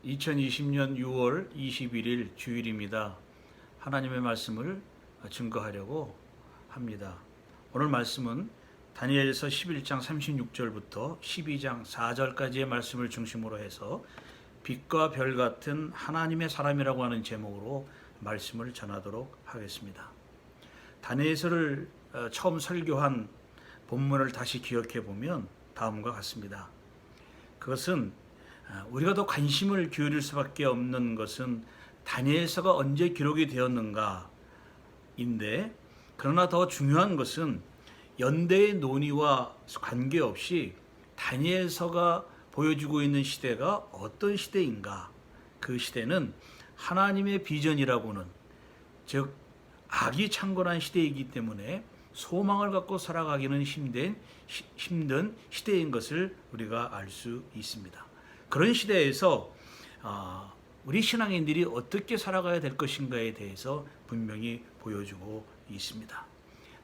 2020년 6월 21일 주일입니다. 하나님의 말씀을 증거하려고 합니다. 오늘 말씀은 다니엘서 11장 36절부터 12장 4절까지의 말씀을 중심으로 해서 빛과 별 같은 하나님의 사람이라고 하는 제목으로 말씀을 전하도록 하겠습니다. 다니엘서를 처음 설교한 본문을 다시 기억해 보면 다음과 같습니다. 그것은 우리가 더 관심을 기울일 수밖에 없는 것은 다니엘서가 언제 기록이 되었는가인데, 그러나 더 중요한 것은 연대의 논의와 관계없이 다니엘서가 보여주고 있는 시대가 어떤 시대인가. 그 시대는 하나님의 비전이라고는, 즉 악이 창궐한 시대이기 때문에 소망을 갖고 살아가기는 힘든 시대인 것을 우리가 알 수 있습니다. 그런 시대에서 우리 신앙인들이 어떻게 살아가야 될 것인가에 대해서 분명히 보여주고 있습니다.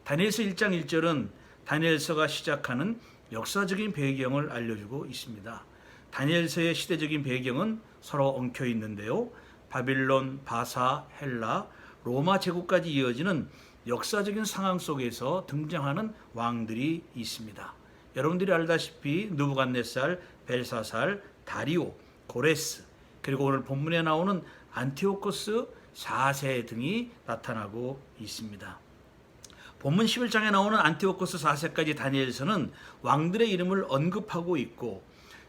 다니엘서 1장 1절은 다니엘서가 시작하는 역사적인 배경을 알려주고 있습니다. 다니엘서의 시대적인 배경은 서로 엉켜 있는데요. 바빌론, 바사, 헬라, 로마 제국까지 이어지는 역사적인 상황 속에서 등장하는 왕들이 있습니다. 여러분들이 알다시피 느부갓네살, 벨사살, 다리오, 고레스, 그리고 오늘 본문에 나오는 안티오코스 4세 등이 나타나고 있습니다. 본문 11장에 나오는 안티오코스 4세까지 다니엘서는 왕들의 이름을 언급하고 있고,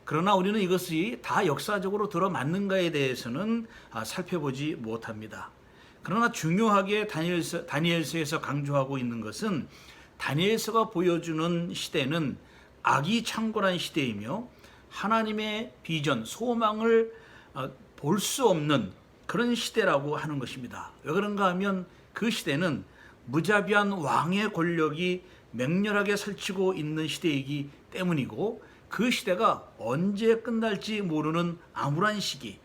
그러나 우리는 이것이 다 역사적으로 들어맞는가에 대해서는 살펴보지 못합니다. 그러나 중요하게 다니엘서에서 강조하고 있는 것은 다니엘서가 보여주는 시대는 악이 창궐한 시대이며 하나님의 비전, 소망을 볼 수 없는 그런 시대라고 하는 것입니다. 왜 그런가 하면 그 시대는 무자비한 왕의 권력이 맹렬하게 설치고 있는 시대이기 때문이고, 그 시대가 언제 끝날지 모르는 암울한 시기,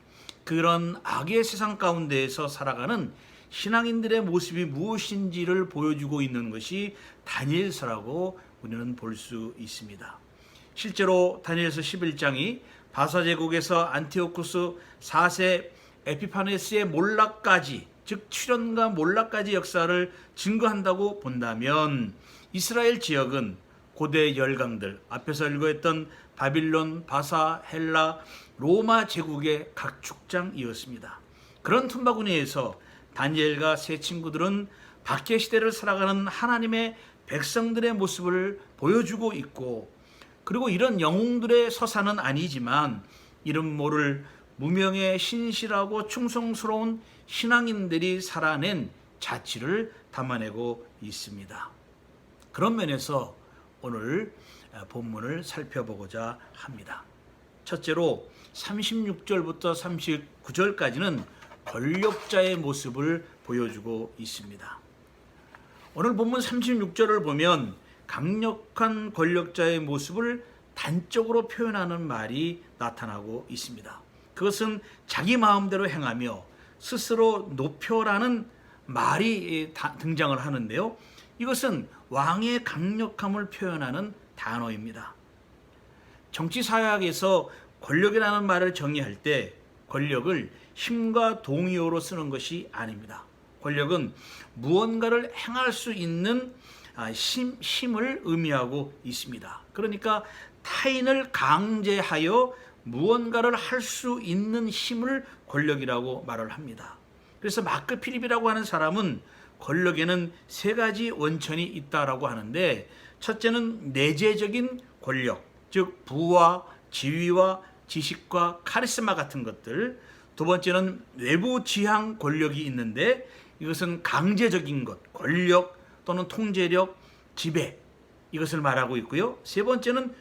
그런 악의 세상 가운데에서 살아가는 신앙인들의 모습이 무엇인지를 보여주고 있는 것이 다니엘서라고 우리는 볼 수 있습니다. 실제로 다니엘서 11장이 바사 제국에서 안티오코스 4세 에피파네스의 몰락까지, 즉 출현과 몰락까지 역사를 증거한다고 본다면, 이스라엘 지역은 고대 열강들, 앞에서 읽어했던 바빌론, 바사, 헬라, 로마 제국의 각 축장이었습니다. 그런 틈바구니에서 다니엘과 세 친구들은 박해 시대를 살아가는 하나님의 백성들의 모습을 보여주고 있고, 그리고 이런 영웅들의 서사는 아니지만 이름 모를 무명의 신실하고 충성스러운 신앙인들이 살아낸 자취를 담아내고 있습니다. 그런 면에서 오늘 본문을 살펴보고자 합니다. 첫째로 36절부터 39절까지는 권력자의 모습을 보여주고 있습니다. 오늘 본문 36절을 보면 강력한 권력자의 모습을 단적으로 표현하는 말이 나타나고 있습니다. 그것은 자기 마음대로 행하며 스스로 높여라는 말이 등장을 하는데요. 이것은 왕의 강력함을 표현하는 단어입니다. 정치사회학에서 권력이라는 말을 정의할 때 권력을 힘과 동의어로 쓰는 것이 아닙니다. 권력은 무언가를 행할 수 있는 힘을 의미하고 있습니다. 그러니까 타인을 강제하여 무언가를 할 수 있는 힘을 권력이라고 말을 합니다. 그래서 마크 필립이라고 하는 사람은 권력에는 세 가지 원천이 있다라고 하는데, 첫째는 내재적인 권력, 즉 부와 지위와 지식과 카리스마 같은 것들. 두 번째는 외부 지향 권력이 있는데, 이것은 강제적인 것, 권력 또는 통제력, 지배, 이것을 말하고 있고요. 세 번째는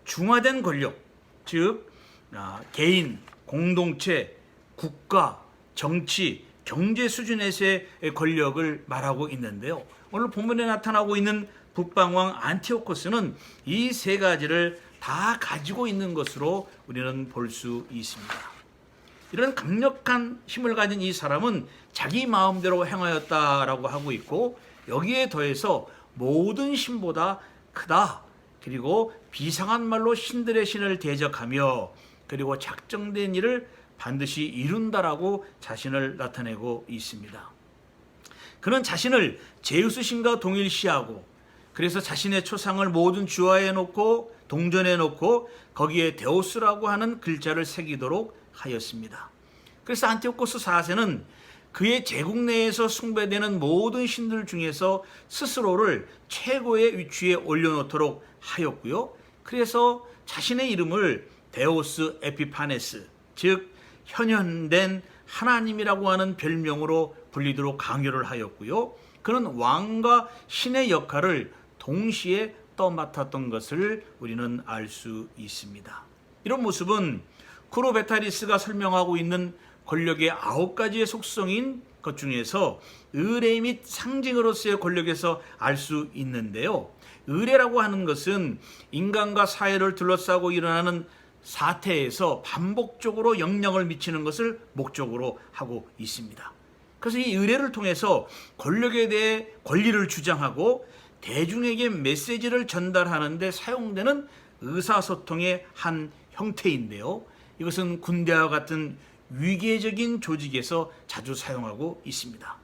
중화된 권력, 즉 개인, 공동체, 국가, 정치, 경제 수준에서의 권력을 말하고 있는데요. 오늘 본문에 나타나고 있는 북방왕 안티오코스는 이 세 가지를 다 가지고 있는 것으로 우리는 볼 수 있습니다. 이런 강력한 힘을 가진 이 사람은 자기 마음대로 행하였다라고 하고 있고, 여기에 더해서 모든 신보다 크다, 그리고 비상한 말로 신들의 신을 대적하며, 그리고 작정된 일을 반드시 이룬다라고 자신을 나타내고 있습니다. 그는 자신을 제우스 신과 동일시하고 그래서 자신의 초상을 모든 주화에 놓고 동전에 놓고 거기에 데오스라고 하는 글자를 새기도록 하였습니다. 그래서 안티오코스 4세는 그의 제국 내에서 숭배되는 모든 신들 중에서 스스로를 최고의 위치에 올려놓도록 하였고요. 그래서 자신의 이름을 데오스 에피파네스, 즉 현현된 하나님이라고 하는 별명으로 불리도록 강요를 하였고요. 그는 왕과 신의 역할을 동시에 떠맡았던 것을 우리는 알 수 있습니다. 이런 모습은 쿠로베타리스가 설명하고 있는 권력의 9가지의 속성인 것 중에서 의례 및 상징으로서의 권력에서 알 수 있는데요. 의례라고 하는 것은 인간과 사회를 둘러싸고 일어나는 사태에서 반복적으로 영향을 미치는 것을 목적으로 하고 있습니다. 그래서 이 의례를 통해서 권력에 대해 권리를 주장하고 대중에게 메시지를 전달하는 데 사용되는 의사소통의 한 형태인데요. 이것은 군대와 같은 위계적인 조직에서 자주 사용하고 있습니다.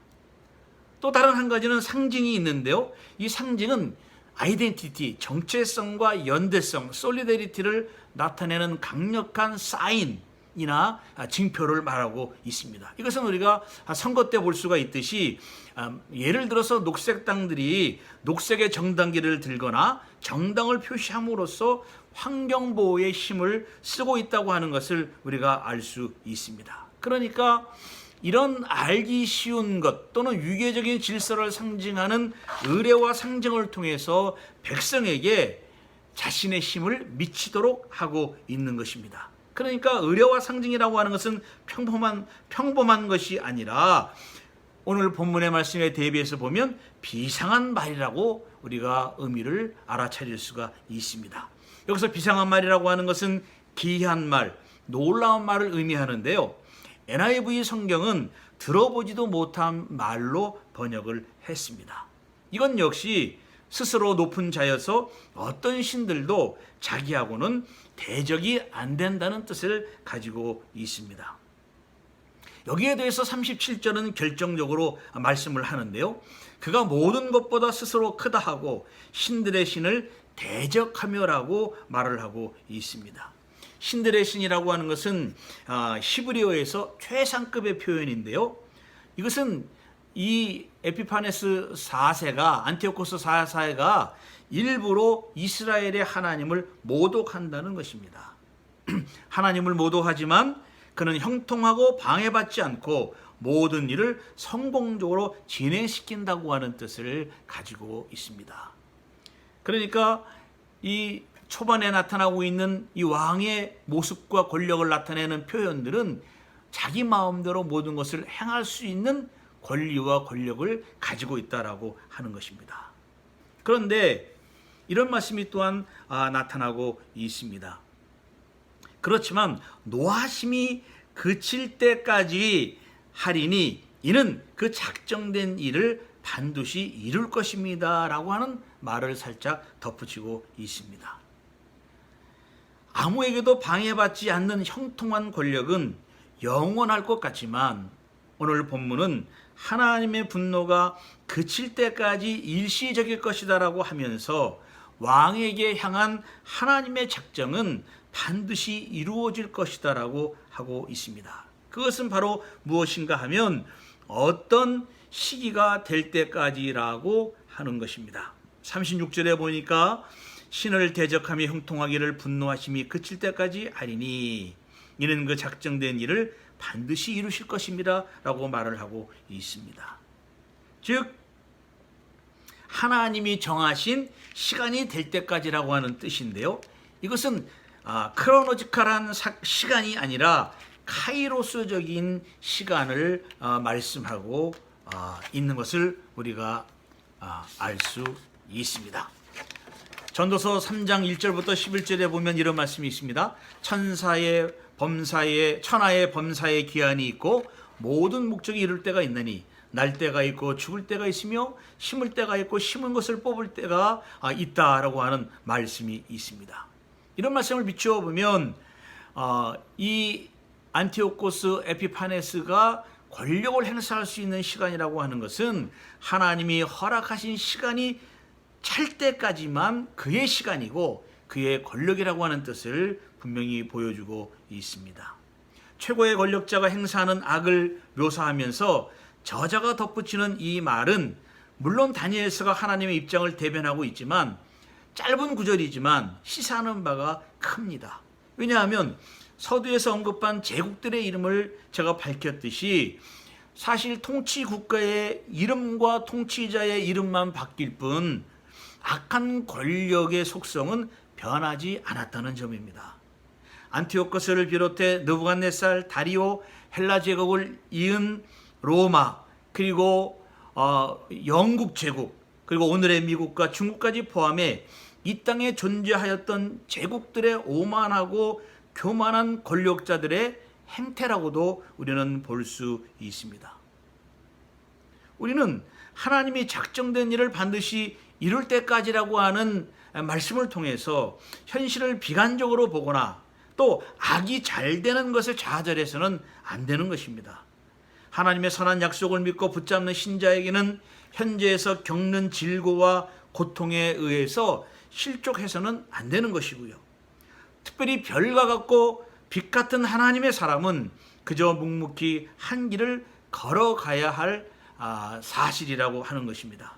또 다른 한 가지는 상징이 있는데요. 이 상징은 아이덴티티, 정체성과 연대성, 솔리데리티를 나타내는 강력한 사인이나 징표를 말하고 있습니다. 이것은 우리가 선거 때 볼 수가 있듯이 예를 들어서 녹색당들이 녹색의 정당기를 들거나 정당을 표시함으로써 환경보호의 힘을 쓰고 있다고 하는 것을 우리가 알 수 있습니다. 그러니까 이런 알기 쉬운 것 또는 유계적인 질서를 상징하는 의례와 상징을 통해서 백성에게 자신의 힘을 미치도록 하고 있는 것입니다. 그러니까 의례와 상징이라고 하는 것은 평범한 것이 아니라 오늘 본문의 말씀에 대비해서 보면 비상한 말이라고 우리가 의미를 알아차릴 수가 있습니다. 여기서 비상한 말이라고 하는 것은 기이한 말, 놀라운 말을 의미하는데요. NIV 성경은 들어보지도 못한 말로 번역을 했습니다. 이건 역시 스스로 높은 자여서 어떤 신들도 자기하고는 대적이 안 된다는 뜻을 가지고 있습니다. 여기에 대해서 37절은 결정적으로 말씀을 하는데요. 그가 모든 것보다 스스로 크다 하고 신들의 신을 대적하며라고 말을 하고 있습니다. 신들의 신이라고 하는 것은 히브리어에서 최상급의 표현인데요. 이것은 이 에피파네스 4세가 안티오코스 4세가 일부러 이스라엘의 하나님을 모독한다는 것입니다. 하나님을 모독하지만 그는 형통하고 방해받지 않고 모든 일을 성공적으로 진행시킨다고 하는 뜻을 가지고 있습니다. 그러니까 이 초반에 나타나고 있는 이 왕의 모습과 권력을 나타내는 표현들은 자기 마음대로 모든 것을 행할 수 있는 권리와 권력을 가지고 있다라고 하는 것입니다. 그런데 이런 말씀이 또한 나타나고 있습니다. 그렇지만 노하심이 그칠 때까지 하리니 이는 그 작정된 일을 반드시 이룰 것입니다 라고 하는 말을 살짝 덧붙이고 있습니다. 아무에게도 방해받지 않는 형통한 권력은 영원할 것 같지만 오늘 본문은 하나님의 분노가 그칠 때까지 일시적일 것이다 라고 하면서 왕에게 향한 하나님의 작정은 반드시 이루어질 것이다 라고 하고 있습니다. 그것은 바로 무엇인가 하면 어떤 시기가 될 때까지라고 하는 것입니다. 36절에 보니까 신을 대적하며 형통하기를 분노하심이 그칠 때까지 하리니 이는 그 작정된 일을 반드시 이루실 것입니다 라고 말을 하고 있습니다. 즉 하나님이 정하신 시간이 될 때까지라고 하는 뜻인데요. 이것은 크로노지컬한 시간이 아니라 카이로스적인 시간을 말씀하고 있는 것을 우리가 알 수 있습니다. 전도서 3장 1절부터 11절에 보면 이런 말씀이 있습니다. 천하의 범사에 기한이 있고 모든 목적이 이룰 때가 있느니 날 때가 있고 죽을 때가 있으며 심을 때가 있고 심은 것을 뽑을 때가 있다라고 하는 말씀이 있습니다. 이런 말씀을 비추어 보면 이 안티오코스 에피파네스가 권력을 행사할 수 있는 시간이라고 하는 것은 하나님이 허락하신 시간이 찰 때까지만 그의 시간이고 그의 권력이라고 하는 뜻을 분명히 보여주고 있습니다. 최고의 권력자가 행사하는 악을 묘사하면서 저자가 덧붙이는 이 말은 물론 다니엘서가 하나님의 입장을 대변하고 있지만 짧은 구절이지만 시사하는 바가 큽니다. 왜냐하면 서두에서 언급한 제국들의 이름을 제가 밝혔듯이 사실 통치 국가의 이름과 통치자의 이름만 바뀔 뿐 악한 권력의 속성은 변하지 않았다는 점입니다. 안티오코스를 비롯해 느부갓네살, 다리오, 헬라 제국을 이은 로마, 그리고 영국 제국, 그리고 오늘의 미국과 중국까지 포함해 이 땅에 존재하였던 제국들의 오만하고 교만한 권력자들의 행태라고도 우리는 볼 수 있습니다. 우리는 하나님이 작정된 일을 반드시 이룰 때까지라고 하는 말씀을 통해서 현실을 비관적으로 보거나 또 악이 잘 되는 것을 좌절해서는 안 되는 것입니다. 하나님의 선한 약속을 믿고 붙잡는 신자에게는 현재에서 겪는 질고와 고통에 의해서 실족해서는 안 되는 것이고요. 특별히 별과 같고 빛 같은 하나님의 사람은 그저 묵묵히 한 길을 걸어가야 할 사실이라고 하는 것입니다.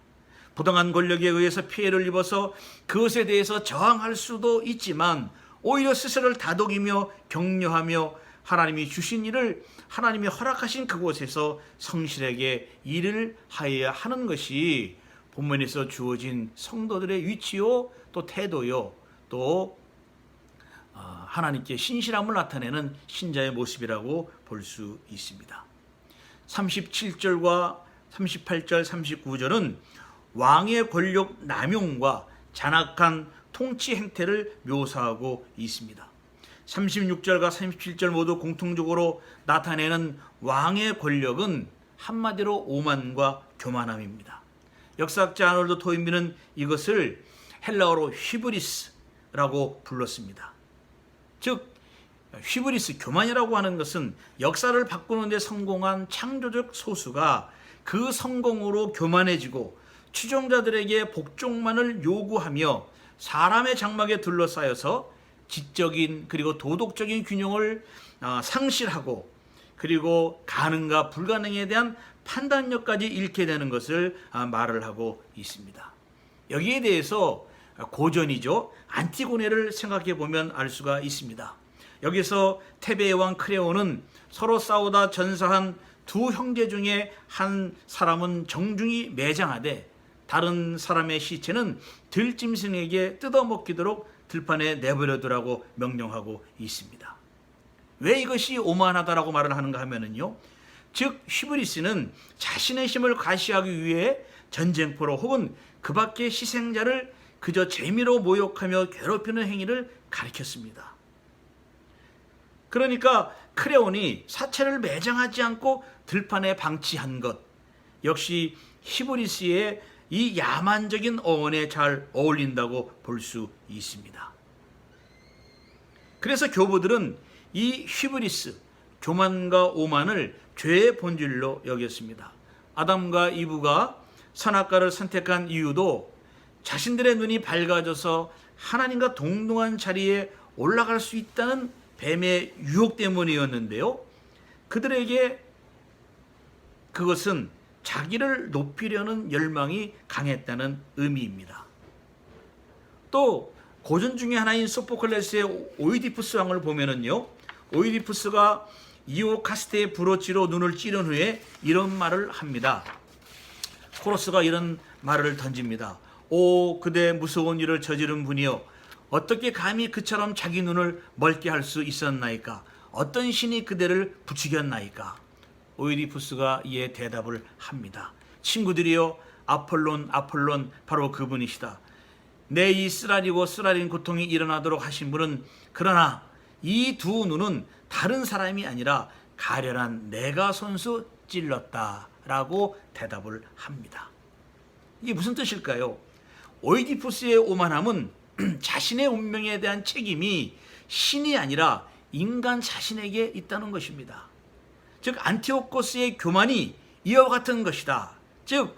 부당한 권력에 의해서 피해를 입어서 그것에 대해서 저항할 수도 있지만 오히려 스스로를 다독이며 격려하며 하나님이 주신 일을 하나님이 허락하신 그곳에서 성실하게 일을 하여야 하는 것이 본문에서 주어진 성도들의 위치요 또 태도요 또 하나님께 신실함을 나타내는 신자의 모습이라고 볼 수 있습니다. 37절과 38절, 39절은 왕의 권력 남용과 잔악한 통치 행태를 묘사하고 있습니다. 36절과 37절 모두 공통적으로 나타내는 왕의 권력은 한마디로 오만과 교만함입니다. 역사학자 아놀드 토인비는 이것을 헬라어로 휘브리스라고 불렀습니다. 즉 휘브리스, 교만이라고 하는 것은 역사를 바꾸는 데 성공한 창조적 소수가 그 성공으로 교만해지고 추종자들에게 복종만을 요구하며 사람의 장막에 둘러싸여서 지적인 그리고 도덕적인 균형을 상실하고 그리고 가능과 불가능에 대한 판단력까지 잃게 되는 것을 말을 하고 있습니다. 여기에 대해서 고전이죠. 안티고네를 생각해 보면 알 수가 있습니다. 여기서 테베의 왕 크레온은 서로 싸우다 전사한 두 형제 중에 한 사람은 정중히 매장하되 다른 사람의 시체는 들짐승에게 뜯어먹히도록 들판에 내버려두라고 명령하고 있습니다. 왜 이것이 오만하다라고 말을 하는가 하면은요, 즉 히브리스는 자신의 힘을 과시하기 위해 전쟁포로 혹은 그 밖의 희생자를 그저 재미로 모욕하며 괴롭히는 행위를 가리켰습니다. 그러니까 크레온이 사체를 매장하지 않고 들판에 방치한 것 역시 히브리스의 이 야만적인 어원에 잘 어울린다고 볼 수 있습니다. 그래서 교부들은 이 히브리스, 교만과 오만을 죄의 본질로 여겼습니다. 아담과 이브가 선악과를 선택한 이유도 자신들의 눈이 밝아져서 하나님과 동등한 자리에 올라갈 수 있다는 뱀의 유혹 때문이었는데요. 그들에게 그것은 자기를 높이려는 열망이 강했다는 의미입니다. 또 고전 중에 하나인 소포클레스의 오이디푸스 왕을 보면은요, 오이디푸스가 이오 카스테의 브로치로 눈을 찌른 후에 이런 말을 합니다. 코러스가 이런 말을 던집니다. 오, 그대 무서운 일을 저지른 분이여, 어떻게 감히 그처럼 자기 눈을 멀게 할 수 있었나이까? 어떤 신이 그대를 부추겼나이까? 오이디푸스가 이에 대답을 합니다. 친구들이여, 아폴론 바로 그분이시다. 내 이 쓰라리고 쓰라린 고통이 일어나도록 하신 분은, 그러나 이 두 눈은 다른 사람이 아니라 가련한 내가 손수 찔렀다라고 대답을 합니다. 이게 무슨 뜻일까요? 오이디푸스의 오만함은 자신의 운명에 대한 책임이 신이 아니라 인간 자신에게 있다는 것입니다. 즉 안티오코스의 교만이 이와 같은 것이다. 즉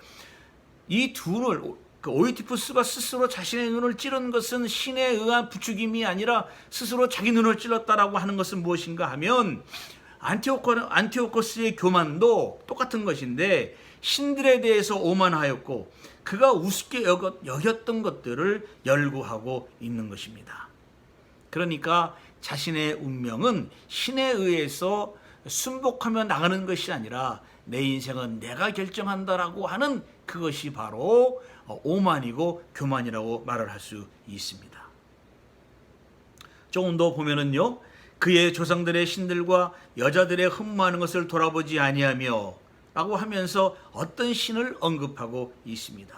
이 두 눈을, 오이티푸스가 스스로 자신의 눈을 찌른 것은 신에 의한 부추김이 아니라 스스로 자기 눈을 찔렀다라고 하는 것은 무엇인가 하면 안티오코스의 교만도 똑같은 것인데 신들에 대해서 오만하였고 그가 우습게 여겼던 것들을 열구하고 있는 것입니다. 그러니까 자신의 운명은 신에 의해서 순복하며 나가는 것이 아니라 내 인생은 내가 결정한다라고 하는 그것이 바로 오만이고 교만이라고 말을 할 수 있습니다. 조금 더 보면은요, 그의 조상들의 신들과 여자들의 흠모하는 것을 돌아보지 아니하며 라고 하면서 어떤 신을 언급하고 있습니다.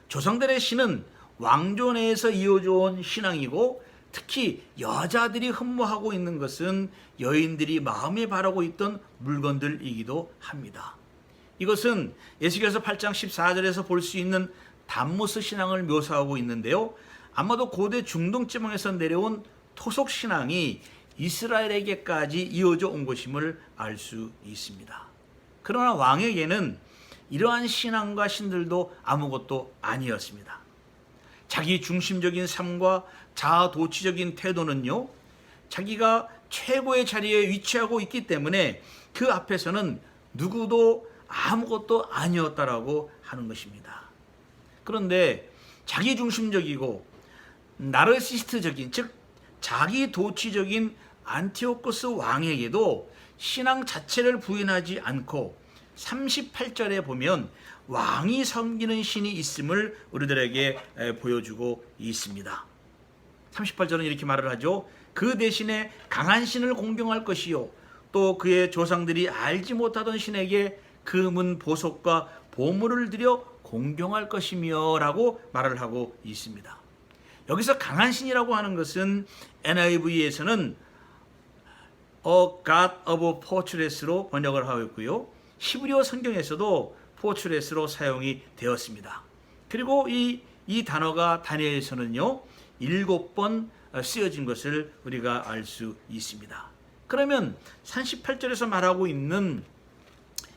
조상들의 신은 왕조 내에서 이어져 온 신앙이고 특히 여자들이 흠모하고 있는 것은 여인들이 마음에 바라고 있던 물건들이기도 합니다. 이것은 에스겔서 8장 14절에서 볼 수 있는 담모스 신앙을 묘사하고 있는데요. 아마도 고대 중동 지방에서 내려온 토속 신앙이 이스라엘에게까지 이어져 온 것임을 알 수 있습니다. 그러나 왕에게는 이러한 신앙과 신들도 아무것도 아니었습니다. 자기 중심적인 삶과 자아도취적인 태도는요, 자기가 최고의 자리에 위치하고 있기 때문에 그 앞에서는 누구도 아무것도 아니었다라고 하는 것입니다. 그런데 자기 중심적이고 나르시스트적인, 즉 자기도취적인 안티오코스 왕에게도 신앙 자체를 부인하지 않고 38절에 보면 왕이 섬기는 신이 있음을 우리들에게 보여주고 있습니다. 38절은 이렇게 말을 하죠. 그 대신에 강한 신을 공경할 것이요 또 그의 조상들이 알지 못하던 신에게 금은 보석과 보물을 들여 공경할 것이며 라고 말을 하고 있습니다. 여기서 강한 신이라고 하는 것은 NIV에서는 A God of Fortres스로 번역을 하고 있고요. 히브리어 성경에서도 포트레스로 사용이 되었습니다. 그리고 이 단어가 다니엘에서는요 7번 쓰여진 것을 우리가 알 수 있습니다. 그러면 38절에서 말하고 있는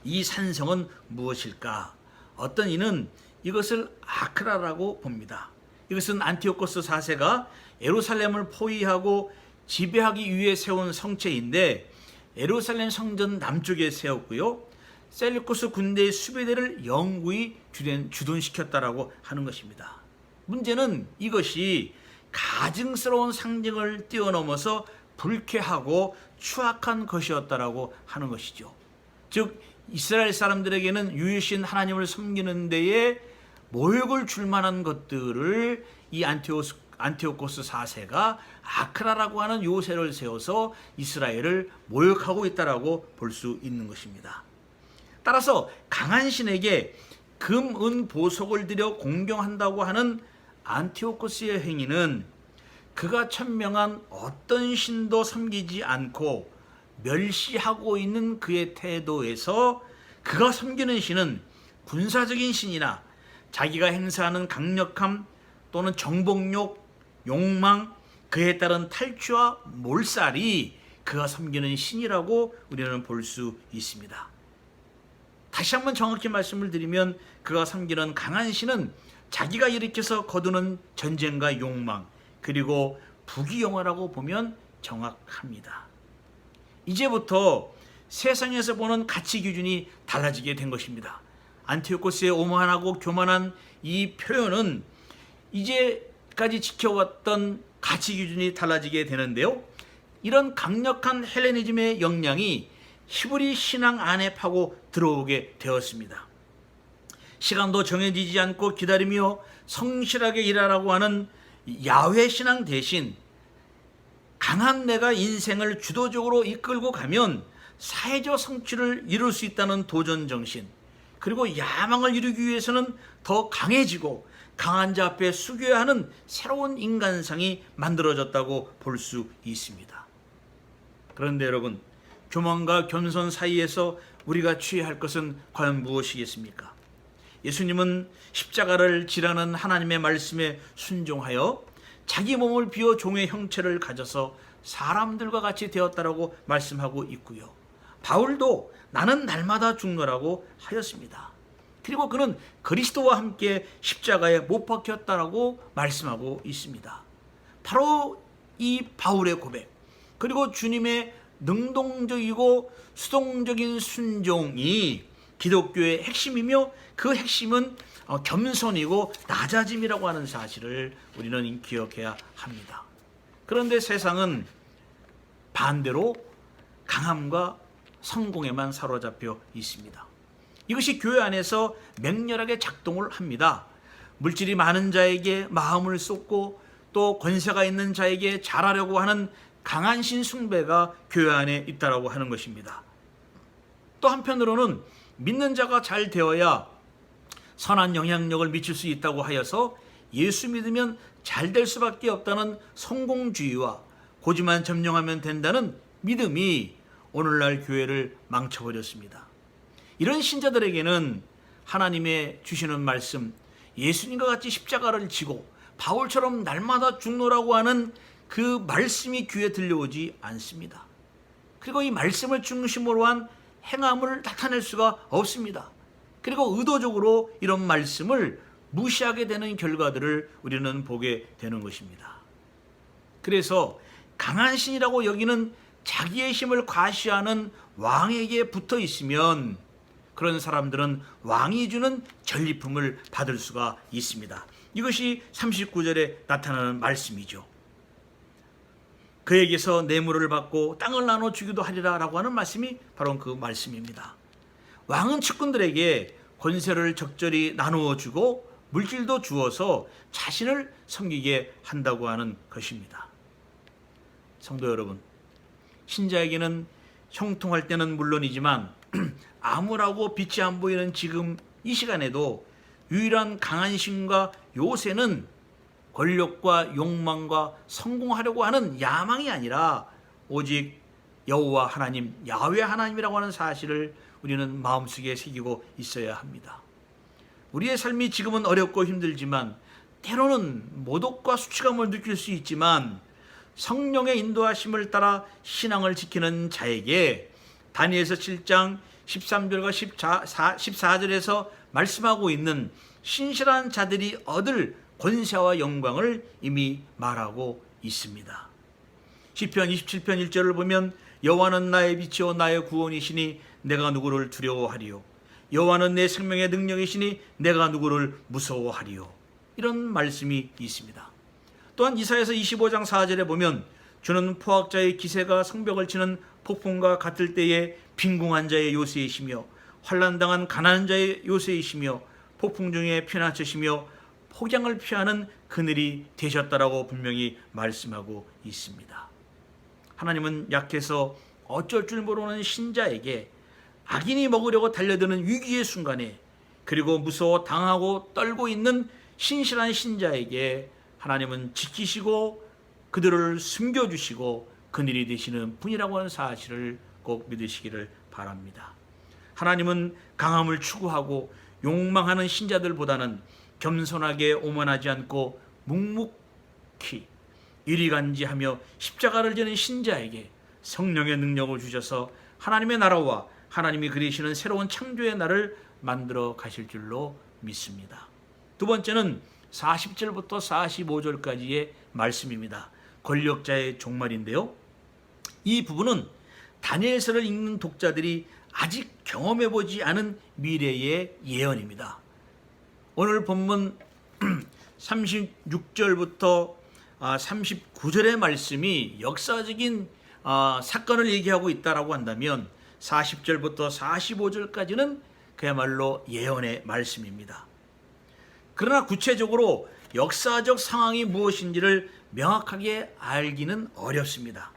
이 산성은 무엇일까? 어떤 이는 이것을 아크라라고 봅니다. 이것은 안티오코스 4세가 예루살렘을 포위하고 지배하기 위해 세운 성체인데 예루살렘 성전 남쪽에 세웠고요. 셀루쿠스 군대의 수비대를 영구히 주둔시켰다라고 하는 것입니다. 문제는 이것이 가증스러운 상징을 뛰어넘어서 불쾌하고 추악한 것이었다라고 하는 것이죠. 즉 이스라엘 사람들에게는 유일신 하나님을 섬기는 데에 모욕을 줄 만한 것들을 이 안티오코스 4세가 아크라라고 하는 요새를 세워서 이스라엘을 모욕하고 있다라고 볼 수 있는 것입니다. 따라서 강한 신에게 금, 은, 보석을 들여 공경한다고 하는 안티오코스의 행위는 그가 천명한 어떤 신도 섬기지 않고 멸시하고 있는 그의 태도에서 그가 섬기는 신은 군사적인 신이나 자기가 행사하는 강력함 또는 정복욕, 욕망, 그에 따른 탈취와 몰살이 그가 섬기는 신이라고 우리는 볼 수 있습니다. 다시 한번 정확히 말씀을 드리면 그가 섬기는 강한 신은 자기가 일으켜서 거두는 전쟁과 욕망 그리고 부귀영화라고 보면 정확합니다. 이제부터 세상에서 보는 가치 기준이 달라지게 된 것입니다. 안티오코스의 오만하고 교만한 이 표현은 이제까지 지켜왔던 가치 기준이 달라지게 되는데요. 이런 강력한 헬레니즘의 영향이 히브리 신앙 안에 파고 들어오게 되었습니다. 시간도 정해지지 않고 기다리며 성실하게 일하라고 하는 야훼 신앙 대신 강한 내가 인생을 주도적으로 이끌고 가면 사회적 성취를 이룰 수 있다는 도전 정신, 그리고 야망을 이루기 위해서는 더 강해지고 강한 자 앞에 숙여야 하는 새로운 인간상이 만들어졌다고 볼 수 있습니다. 그런데 여러분, 교만과 겸손 사이에서 우리가 취해야 할 것은 과연 무엇이겠습니까? 예수님은 십자가를 지라는 하나님의 말씀에 순종하여 자기 몸을 비워 종의 형체를 가져서 사람들과 같이 되었다라고 말씀하고 있고요. 바울도 나는 날마다 죽노라고 하였습니다. 그리고 그는 그리스도와 함께 십자가에 못 박혔다라고 말씀하고 있습니다. 바로 이 바울의 고백, 그리고 주님의 능동적이고 수동적인 순종이 기독교의 핵심이며, 그 핵심은 겸손이고 낮아짐이라고 하는 사실을 우리는 기억해야 합니다. 그런데 세상은 반대로 강함과 성공에만 사로잡혀 있습니다. 이것이 교회 안에서 맹렬하게 작동을 합니다. 물질이 많은 자에게 마음을 쏟고 또 권세가 있는 자에게 잘하려고 하는 강한 신 숭배가 교회 안에 있다라고 하는 것입니다. 또 한편으로는 믿는 자가 잘 되어야 선한 영향력을 미칠 수 있다고 하여서 예수 믿으면 잘 될 수밖에 없다는 성공주의와 고지만 점령하면 된다는 믿음이 오늘날 교회를 망쳐버렸습니다. 이런 신자들에게는 하나님의 주시는 말씀, 예수님과 같이 십자가를 지고 바울처럼 날마다 죽노라고 하는 그 말씀이 귀에 들려오지 않습니다. 그리고 이 말씀을 중심으로 한 행함을 나타낼 수가 없습니다. 그리고 의도적으로 이런 말씀을 무시하게 되는 결과들을 우리는 보게 되는 것입니다. 그래서 강한 신이라고 여기는 자기의 힘을 과시하는 왕에게 붙어 있으면 그런 사람들은 왕이 주는 전리품을 받을 수가 있습니다. 이것이 39절에 나타나는 말씀이죠. 그에게서 뇌물을 받고 땅을 나눠 주기도 하리라 라고 하는 말씀이 바로 그 말씀입니다. 왕은 측근들에게 권세를 적절히 나누어 주고 물질도 주어서 자신을 섬기게 한다고 하는 것입니다. 성도 여러분, 신자에게는 형통할 때는 물론이지만 암울하고 빛이 안 보이는 지금 이 시간에도 유일한 강한 신과 요새는 권력과 욕망과 성공하려고 하는 야망이 아니라 오직 여호와 하나님, 야훼 하나님이라고 하는 사실을 우리는 마음속에 새기고 있어야 합니다. 우리의 삶이 지금은 어렵고 힘들지만 때로는 모독과 수치감을 느낄 수 있지만 성령의 인도하심을 따라 신앙을 지키는 자에게 다니엘서 7장 13절과 14절에서 말씀하고 있는 신실한 자들이 얻을 권세와 영광을 이미 말하고 있습니다. 시편 27편 1절을 보면 여호와는 나의 빛이요 나의 구원이시니 내가 누구를 두려워하리요. 여호와는 내 생명의 능력이시니 내가 누구를 무서워하리요. 이런 말씀이 있습니다. 또한 이사야서 25장 4절에 보면 주는 포악자의 기세가 성벽을 치는 폭풍과 같을 때에 빈궁한 자의 요새이시며 환난당한 가난한 자의 요새이시며 폭풍 중에 피난처시며 폭양을 피하는 그늘이 되셨다라고 분명히 말씀하고 있습니다. 하나님은 약해서 어쩔 줄 모르는 신자에게 악인이 먹으려고 달려드는 위기의 순간에, 그리고 무서워 당하고 떨고 있는 신실한 신자에게 하나님은 지키시고 그들을 숨겨주시고 그늘이 되시는 분이라고 하는 사실을 꼭 믿으시기를 바랍니다. 하나님은 강함을 추구하고 욕망하는 신자들보다는 겸손하게 오만하지 않고 묵묵히 일희간지하며 십자가를 지는 신자에게 성령의 능력을 주셔서 하나님의 나라와 하나님이 그리시는 새로운 창조의 날을 만들어 가실 줄로 믿습니다. 두 번째는 40절부터 45절까지의 말씀입니다. 권력자의 종말인데요. 이 부분은 다니엘서를 읽는 독자들이 아직 경험해보지 않은 미래의 예언입니다. 오늘 본문 36절부터 39절의 말씀이 역사적인 사건을 얘기하고 있다라고 한다면 40절부터 45절까지는 그야말로 예언의 말씀입니다. 그러나 구체적으로 역사적 상황이 무엇인지를 명확하게 알기는 어렵습니다.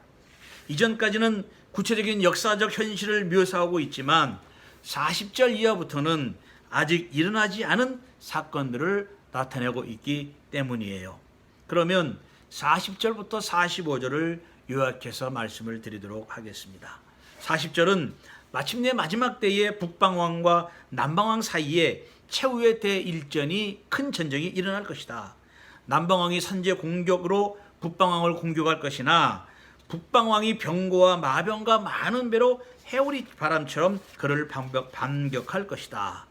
이전까지는 구체적인 역사적 현실을 묘사하고 있지만 40절 이하부터는 아직 일어나지 않은 사건들을 나타내고 있기 때문이에요. 그러면 40절부터 45절을 요약해서 말씀을 드리도록 하겠습니다. 40절은 마침내 마지막 때에 북방왕과 남방왕 사이에 최후의 대일전이, 큰 전쟁이 일어날 것이다. 남방왕이 선제 공격으로 북방왕을 공격할 것이나 북방왕이 병거와 마병과 많은 배로 해오리 바람처럼 그를 반격할 것이다.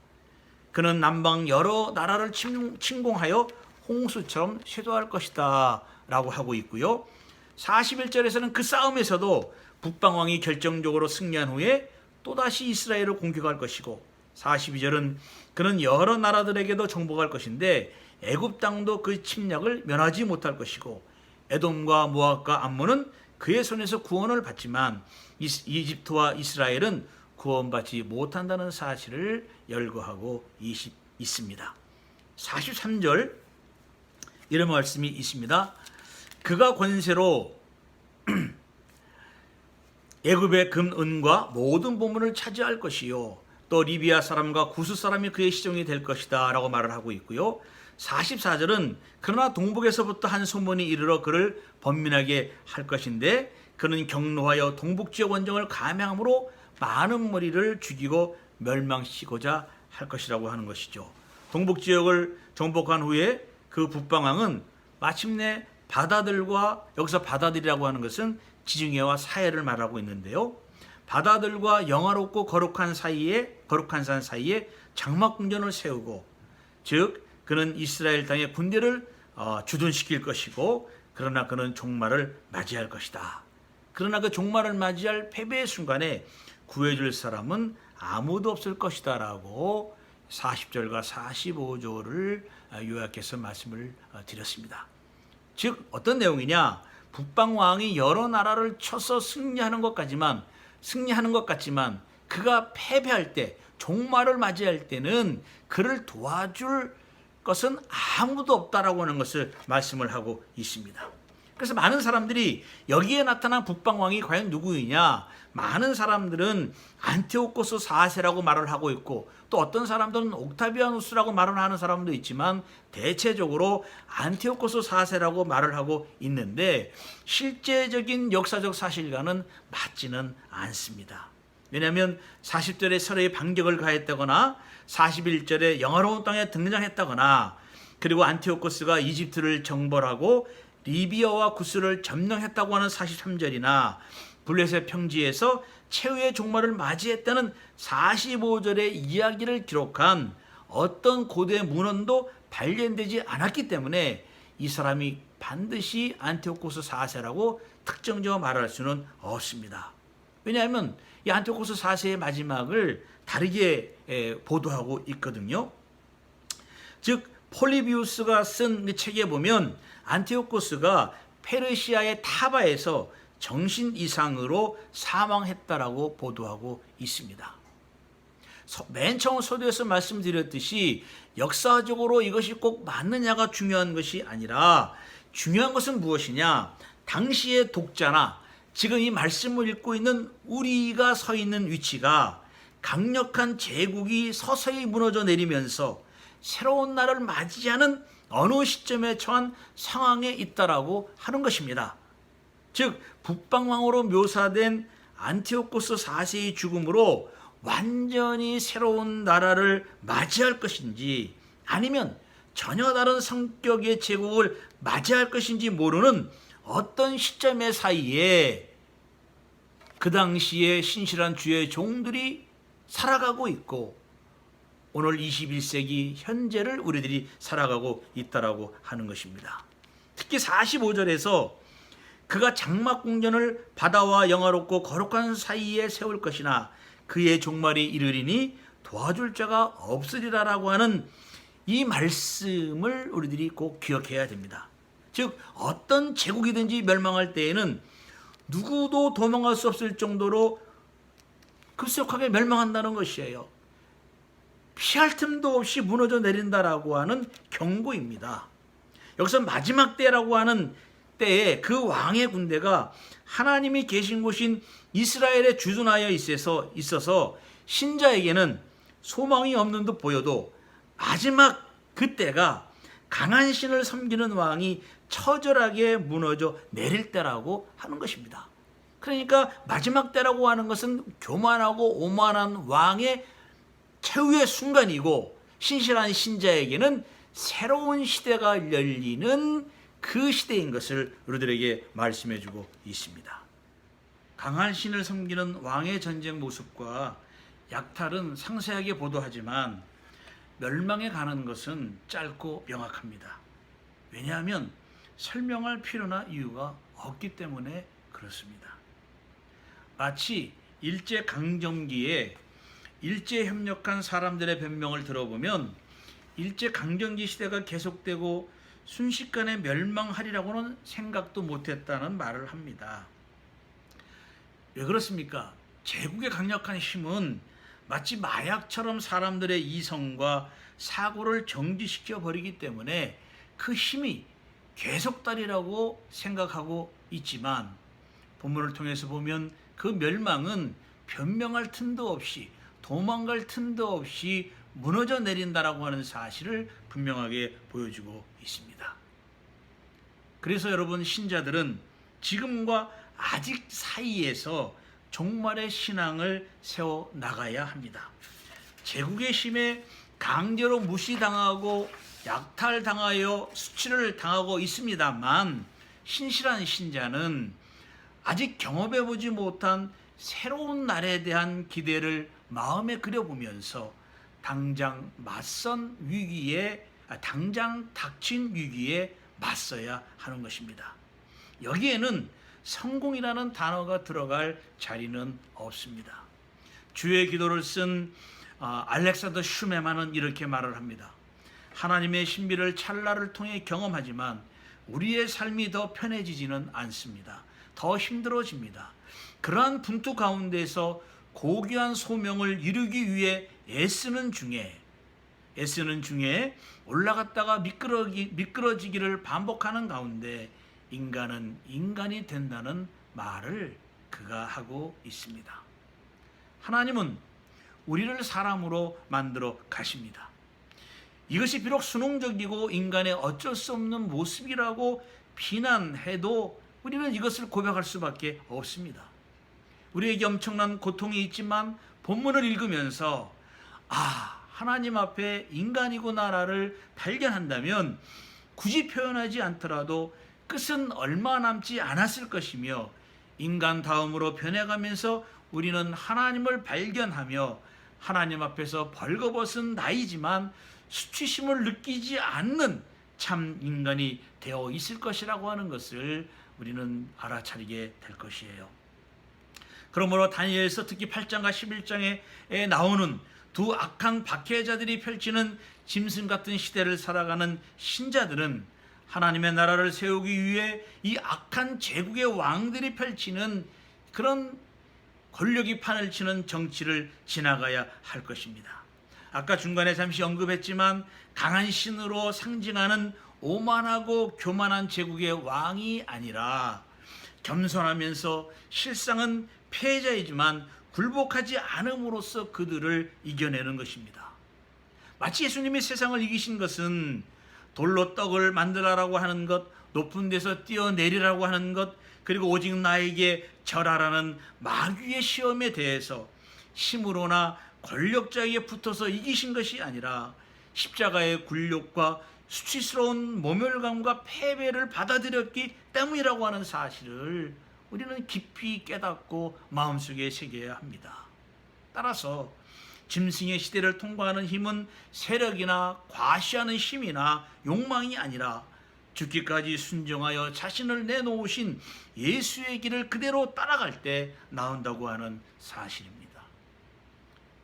그는 남방 여러 나라를 침공하여 홍수처럼 쇄도할 것이다 라고 하고 있고요. 41절에서는 그 싸움에서도 북방왕이 결정적으로 승리한 후에 또다시 이스라엘을 공격할 것이고, 42절은 그는 여러 나라들에게도 정복할 것인데 애굽 땅도 그 침략을 면하지 못할 것이고, 에돔과 모압과 암몬은 그의 손에서 구원을 받지만 이집트와 이스라엘은 구원받지 못한다는 사실을 열거하고 있습니다. 43절 이런 말씀이 있습니다. 그가 권세로 애굽의 금, 은과 모든 보물을 차지할 것이요, 또 리비아 사람과 구스 사람이 그의 시종이 될 것이다 라고 말을 하고 있고요. 44절은 그러나 동북에서부터 한 소문이 이르러 그를 번민하게 할 것인데 그는 경노하여 동북지역 원정을 감행함으로 많은 무리를 죽이고 멸망시키고자 할 것이라고 하는 것이죠. 동북지역을 정복한 후에 그 북방왕은 마침내 바다들과, 여기서 바다들이라고 하는 것은 지중해와 사해를 말하고 있는데요, 바다들과 영화롭고 거룩한 산 사이에 장막궁전을 세우고, 즉 그는 이스라엘 땅의 군대를 주둔시킬 것이고, 그러나 그는 종말을 맞이할 것이다. 그러나 그 종말을 맞이할 패배의 순간에 구해줄 사람은 아무도 없을 것이다 라고 40절과 45절을 요약해서 말씀을 드렸습니다. 즉 어떤 내용이냐, 북방왕이 여러 나라를 쳐서 승리하는 것 같지만 그가 패배할 때, 종말을 맞이할 때는 그를 도와줄 것은 아무도 없다라고 하는 것을 말씀을 하고 있습니다. 그래서 많은 사람들이 여기에 나타난 북방왕이 과연 누구이냐, 많은 사람들은 안티오코스 4세라고 말을 하고 있고, 또 어떤 사람들은 옥타비아누스라고 말을 하는 사람도 있지만 대체적으로 안티오코스 4세라고 말을 하고 있는데 실제적인 역사적 사실과는 맞지는 않습니다. 왜냐하면 40절에 서로의 반격을 가했다거나 41절에 영화로운 땅에 등장했다거나, 그리고 안티오코스가 이집트를 정벌하고 리비아와 구스를 점령했다고 하는 43절이나 블레셋 평지에서 최후의 종말을 맞이했다는 45절의 이야기를 기록한 어떤 고대 문헌도 발견되지 않았기 때문에 이 사람이 반드시 안티오코스 4세라고 특정적으로 말할 수는 없습니다. 왜냐하면 이 안티오코스 4세의 마지막을 다르게 보도하고 있거든요. 즉 폴리비우스가 쓴 책에 보면 안티오코스가 페르시아의 타바에서 정신 이상으로 사망했다라고 보도하고 있습니다. 맨 처음 서두에서 말씀드렸듯이 역사적으로 이것이 꼭 맞느냐가 중요한 것이 아니라 중요한 것은 무엇이냐, 당시의 독자나 지금 이 말씀을 읽고 있는 우리가 서 있는 위치가 강력한 제국이 서서히 무너져 내리면서 새로운 날을 맞이하는 어느 시점에 처한 상황에 있다라고 하는 것입니다. 즉 북방왕으로 묘사된 안티오코스 4세의 죽음으로 완전히 새로운 나라를 맞이할 것인지, 아니면 전혀 다른 성격의 제국을 맞이할 것인지 모르는 어떤 시점의 사이에 그 당시에 신실한 주의 종들이 살아가고 있고, 오늘 21세기 현재를 우리들이 살아가고 있다라고 하는 것입니다. 특히 45절에서 그가 장막궁전을 바다와 영화롭고 거룩한 사이에 세울 것이나 그의 종말이 이르리니 도와줄 자가 없으리라라고 하는 이 말씀을 우리들이 꼭 기억해야 됩니다. 즉 어떤 제국이든지 멸망할 때에는 누구도 도망갈 수 없을 정도로 급속하게 멸망한다는 것이에요. 피할 틈도 없이 무너져 내린다라고 하는 경고입니다. 여기서 마지막 때라고 하는 때에 그 왕의 군대가 하나님이 계신 곳인 이스라엘에 주둔하여 있어서 신자에게는 소망이 없는 듯 보여도 마지막 그때가 강한 신을 섬기는 왕이 처절하게 무너져 내릴 때라고 하는 것입니다. 그러니까 마지막 때라고 하는 것은 교만하고 오만한 왕의 최후의 순간이고, 신실한 신자에게는 새로운 시대가 열리는 그 시대인 것을 우리들에게 말씀해 주고 있습니다. 강한 신을 섬기는 왕의 전쟁 모습과 약탈은 상세하게 보도하지만 멸망에 가는 것은 짧고 명확합니다. 왜냐하면 설명할 필요나 이유가 없기 때문에 그렇습니다. 마치 일제강점기에 일제협력한 사람들의 변명을 들어보면 일제강점기 시대가 계속되고 순식간에 멸망하리라고는 생각도 못했다는 말을 합니다. 왜 그렇습니까? 제국의 강력한 힘은 마치 마약처럼 사람들의 이성과 사고를 정지시켜 버리기 때문에 그 힘이 계속다리라고 생각하고 있지만 본문을 통해서 보면 그 멸망은 변명할 틈도 없이 도망갈 틈도 없이 무너져 내린다라고 하는 사실을 분명하게 보여주고 있습니다. 그래서 여러분, 신자들은 지금과 아직 사이에서 종말의 신앙을 세워 나가야 합니다. 제국의 힘에 강제로 무시당하고 약탈당하여 수치를 당하고 있습니다만 신실한 신자는 아직 경험해보지 못한 새로운 날에 대한 기대를 마음에 그려보면서 당장 닥친 위기에 맞서야 하는 것입니다. 여기에는 성공이라는 단어가 들어갈 자리는 없습니다. 주의 기도를 쓴 알렉산더 슈메만은 이렇게 말을 합니다. 하나님의 신비를 찰나를 통해 경험하지만 우리의 삶이 더 편해지지는 않습니다. 더 힘들어집니다. 그러한 분투 가운데서 고귀한 소명을 이루기 위해 애쓰는 중에 올라갔다가 미끄러지기를 반복하는 가운데 인간은 인간이 된다는 말을 그가 하고 있습니다. 하나님은 우리를 사람으로 만들어 가십니다. 이것이 비록 순응적이고 인간의 어쩔 수 없는 모습이라고 비난해도 우리는 이것을 고백할 수밖에 없습니다. 우리에게 엄청난 고통이 있지만 본문을 읽으면서 하나님 앞에 인간이구나를 발견한다면 굳이 표현하지 않더라도 끝은 얼마 남지 않았을 것이며 인간 다음으로 변해가면서 우리는 하나님을 발견하며 하나님 앞에서 벌거벗은 나이지만 수치심을 느끼지 않는 참 인간이 되어 있을 것이라고 하는 것을 우리는 알아차리게 될 것이에요. 그러므로 다니엘서 특히 8장과 11장에 나오는 두 악한 박해자들이 펼치는 짐승 같은 시대를 살아가는 신자들은 하나님의 나라를 세우기 위해 이 악한 제국의 왕들이 펼치는 그런 권력이 판을 치는 정치를 지나가야 할 것입니다. 아까 중간에 잠시 언급했지만 강한 신으로 상징하는 오만하고 교만한 제국의 왕이 아니라 겸손하면서 실상은 패자이지만 굴복하지 않음으로써 그들을 이겨내는 것입니다. 마치 예수님이 세상을 이기신 것은 돌로 떡을 만들라라고 하는 것, 높은 데서 뛰어내리라고 하는 것, 그리고 오직 나에게 절하라는 마귀의 시험에 대해서 힘으로나 권력자에게 붙어서 이기신 것이 아니라 십자가의 굴욕과 수치스러운 모멸감과 패배를 받아들였기 때문이라고 하는 사실을 우리는 깊이 깨닫고 마음속에 새겨야 합니다. 따라서 짐승의 시대를 통과하는 힘은 세력이나 과시하는 힘이나 욕망이 아니라 죽기까지 순종하여 자신을 내놓으신 예수의 길을 그대로 따라갈 때 나온다고 하는 사실입니다.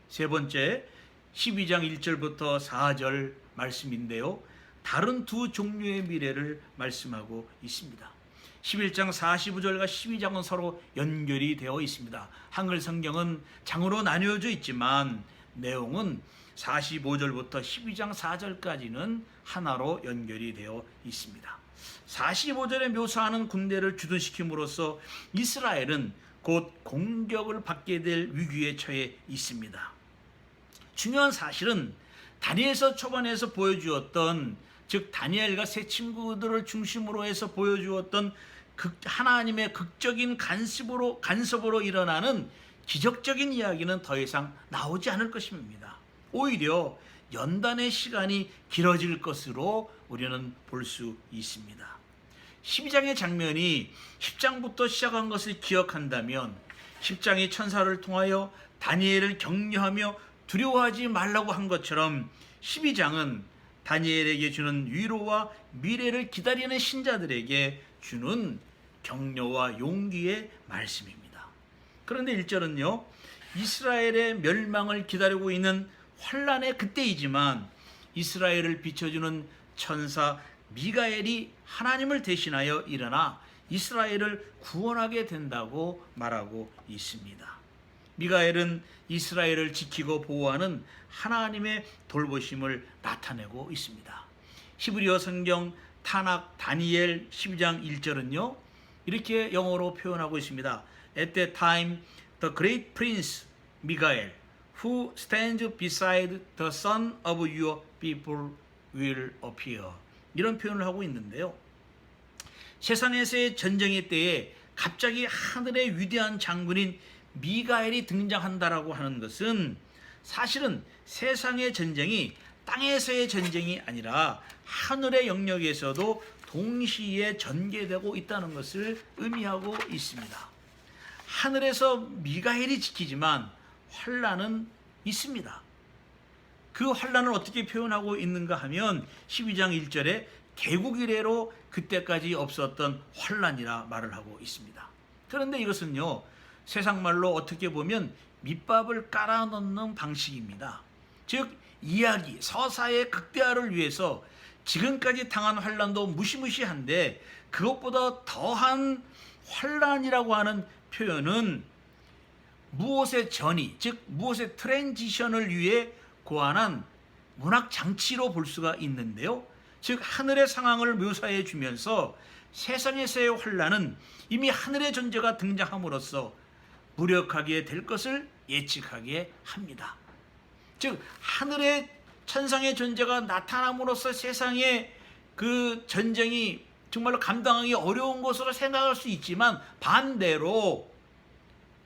세 번째, 12장 1절부터 4절 말씀인데요. 다른 두 종류의 미래를 말씀하고 있습니다. 11장 45절과 12장은 서로 연결이 되어 있습니다. 한글 성경은 장으로 나뉘어져 있지만 내용은 45절부터 12장 4절까지는 하나로 연결이 되어 있습니다. 45절에 묘사하는 군대를 주둔시킴으로써 이스라엘은 곧 공격을 받게 될 위기에 처해 있습니다. 중요한 사실은 다니엘서 초반에서 보여주었던, 즉 다니엘과 세 친구들을 중심으로 해서 보여주었던 하나님의 극적인 간섭으로 일어나는 기적적인 이야기는 더 이상 나오지 않을 것입니다. 오히려 연단의 시간이 길어질 것으로 우리는 볼 수 있습니다. 12장의 장면이 10장부터 시작한 것을 기억한다면 십장이 천사를 통하여 다니엘을 격려하며 두려워하지 말라고 한 것처럼 12장은 다니엘에게 주는 위로와 미래를 기다리는 신자들에게 주는 격려와 용기의 말씀입니다. 그런데 1절은요, 이스라엘의 멸망을 기다리고 있는 환란의 그때이지만 이스라엘을 비춰주는 천사 미가엘이 하나님을 대신하여 일어나 이스라엘을 구원하게 된다고 말하고 있습니다. 미가엘은 이스라엘을 지키고 보호하는 하나님의 돌보심을 나타내고 있습니다. 히브리어 성경 타낙 다니엘 12장 1절은요, 이렇게 영어로 표현하고 있습니다. At that time, the great prince Michael, who stands beside the son of your people, will appear. 이런 표현을 하고 있는데요. 세상에서의 전쟁의 때에 갑자기 하늘의 위대한 장군인 미가엘이 등장한다라고 하는 것은 사실은 세상의 전쟁이 땅에서의 전쟁이 아니라 하늘의 영역에서도 동시에 전개되고 있다는 것을 의미하고 있습니다. 하늘에서 미가엘이 지키지만 환란은 있습니다. 그 환란을 어떻게 표현하고 있는가 하면 12장 1절에 개국 이래로 그때까지 없었던 환란이라 말을 하고 있습니다. 그런데 이것은요, 세상 말로 어떻게 보면 밑밥을 깔아 넣는 방식입니다. 즉 이야기, 서사의 극대화를 위해서 지금까지 당한 환란도 무시무시한데 그것보다 더한 환란이라고 하는 표현은 무엇의 전이, 즉 무엇의 트랜지션을 위해 고안한 문학 장치로 볼 수가 있는데요. 즉 하늘의 상황을 묘사해 주면서 세상에서의 환란은 이미 하늘의 존재가 등장함으로써 무력하게 될 것을 예측하게 합니다. 즉 하늘의 천상의 존재가 나타남으로써 세상의 그 전쟁이 정말로 감당하기 어려운 것으로 생각할 수 있지만 반대로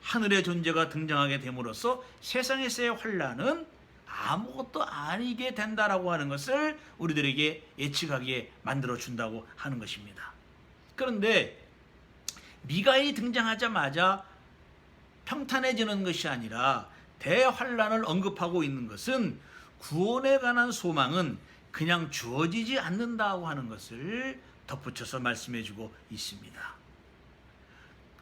하늘의 존재가 등장하게 됨으로써 세상에서의 환란은 아무것도 아니게 된다라고 하는 것을 우리들에게 예측하게 만들어준다고 하는 것입니다. 그런데 미가엘이 등장하자마자 평탄해지는 것이 아니라 대환란을 언급하고 있는 것은 구원에 관한 소망은 그냥 주어지지 않는다고 하는 것을 덧붙여서 말씀해주고 있습니다.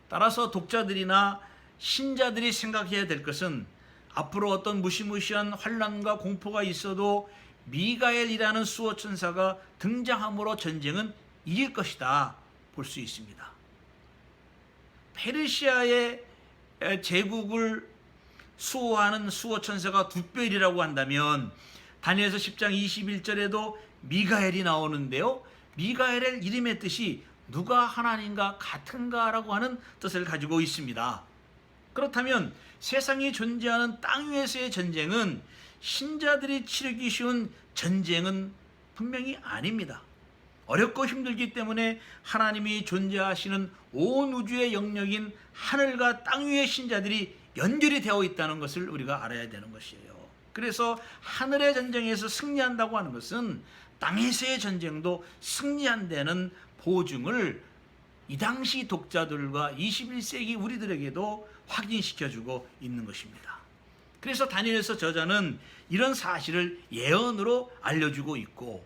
따라서 독자들이나 신자들이 생각해야 될 것은 앞으로 어떤 무시무시한 환란과 공포가 있어도 미가엘이라는 수호천사가 등장함으로 전쟁은 이길 것이다 볼 수 있습니다. 페르시아의 제국을 수호하는 수호천사가 두 뼈이라고 한다면 다니엘서 10장 21절에도 미가엘이 나오는데요. 미가엘의 이름의 뜻이 누가 하나님과 같은가라고 하는 뜻을 가지고 있습니다. 그렇다면 세상에 존재하는 땅 위에서의 전쟁은 신자들이 치르기 쉬운 전쟁은 분명히 아닙니다. 어렵고 힘들기 때문에 하나님이 존재하시는 온 우주의 영역인 하늘과 땅 위의 신자들이 연결이 되어 있다는 것을 우리가 알아야 되는 것이에요. 그래서 하늘의 전쟁에서 승리한다고 하는 것은 땅에서의 전쟁도 승리한다는 보증을 이 당시 독자들과 21세기 우리들에게도 확인시켜주고 있는 것입니다. 그래서 다니엘서 저자는 이런 사실을 예언으로 알려주고 있고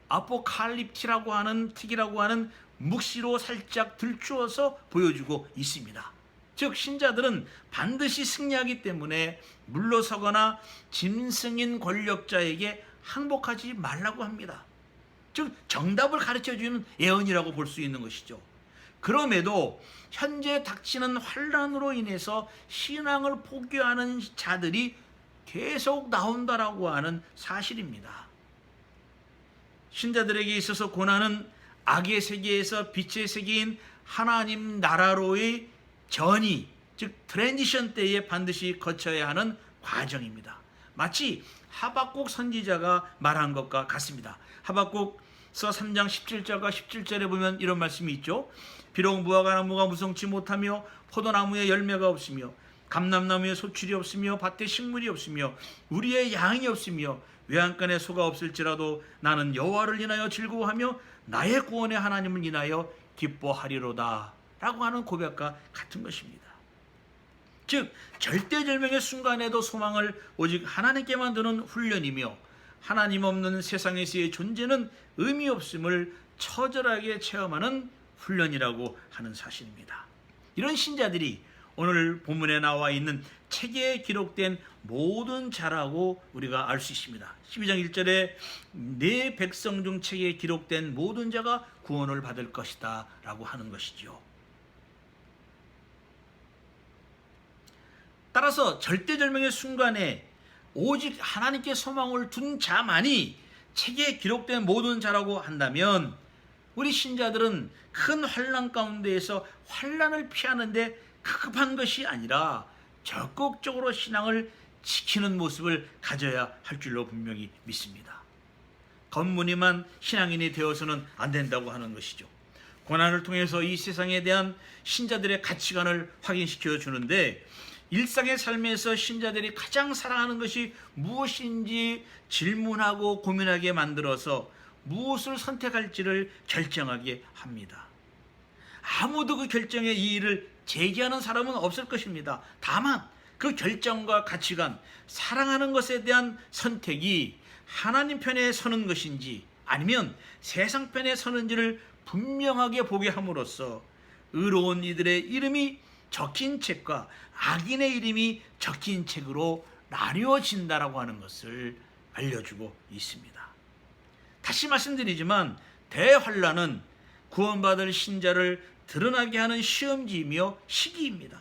아포칼립티라고 하는 틱이라고 하는 묵시로 살짝 들추어서 보여주고 있습니다. 즉 신자들은 반드시 승리하기 때문에 물러서거나 짐승인 권력자에게 항복하지 말라고 합니다. 즉 정답을 가르쳐주는 예언이라고 볼 수 있는 것이죠. 그럼에도 현재 닥치는 환란으로 인해서 신앙을 포기하는 자들이 계속 나온다라고 하는 사실입니다. 신자들에게 있어서 고난은 악의 세계에서 빛의 세계인 하나님 나라로의 전이, 즉 트랜지션 때에 반드시 거쳐야 하는 과정입니다. 마치 하박국 선지자가 말한 것과 같습니다. 하박국서 3장 17절과 17절에 보면 이런 말씀이 있죠. 비록 무화과 나무가 무성치 못하며 포도나무에 열매가 없으며 감람나무에 소출이 없으며 밭에 식물이 없으며 우리의 양이 없으며 외양간에 소가 없을지라도 나는 여호와를 인하여 즐거워하며 나의 구원의 하나님을 인하여 기뻐하리로다 라고 하는 고백과 같은 것입니다. 즉 절대절명의 순간에도 소망을 오직 하나님께만 두는 훈련이며 하나님 없는 세상에서의 존재는 의미 없음을 처절하게 체험하는 훈련이라고 하는 사실입니다. 이런 신자들이 오늘 본문에 나와 있는 책에 기록된 모든 자라고 우리가 알 수 있습니다. 12장 1절에 내 백성 중 책에 기록된 모든 자가 구원을 받을 것이다 라고 하는 것이죠. 따라서 절대절명의 순간에 오직 하나님께 소망을 둔 자만이 책에 기록된 모든 자라고 한다면 우리 신자들은 큰 환난 가운데에서 환난을 피하는데 급한 것이 아니라 적극적으로 신앙을 지키는 모습을 가져야 할 줄로 분명히 믿습니다. 겉무늬만 신앙인이 되어서는 안 된다고 하는 것이죠. 고난을 통해서 이 세상에 대한 신자들의 가치관을 확인시켜 주는데 일상의 삶에서 신자들이 가장 사랑하는 것이 무엇인지 질문하고 고민하게 만들어서 무엇을 선택할지를 결정하게 합니다. 아무도 그 결정에 이의를 제기하는 사람은 없을 것입니다. 다만 그 결정과 가치관, 사랑하는 것에 대한 선택이 하나님 편에 서는 것인지 아니면 세상 편에 서는지를 분명하게 보게 함으로써 의로운 이들의 이름이 적힌 책과 악인의 이름이 적힌 책으로 나뉘어진다라고 하는 것을 알려주고 있습니다. 다시 말씀드리지만 대환란은 구원받을 신자를 드러나게 하는 시험지이며 시기입니다.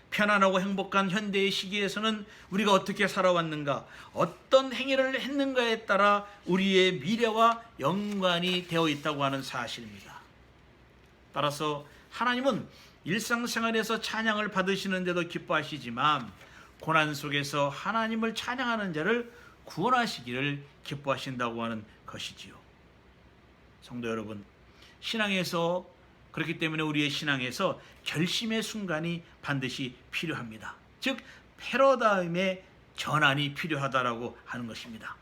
편안하고 행복한 현대의 시기에서는 우리가 어떻게 살아왔는가, 어떤 행위를 했는가에 따라 우리의 미래와 연관이 되어 있다고 하는 사실입니다. 따라서 하나님은 일상생활에서 찬양을 받으시는데도 기뻐하시지만 고난 속에서 하나님을 찬양하는 자를 구원하시기를 기뻐하신다고 하는 것이지요. 성도 여러분, 신앙에서 그렇기 때문에 우리의 신앙에서 결심의 순간이 반드시 필요합니다. 즉 패러다임의 전환이 필요하다라고 하는 것입니다.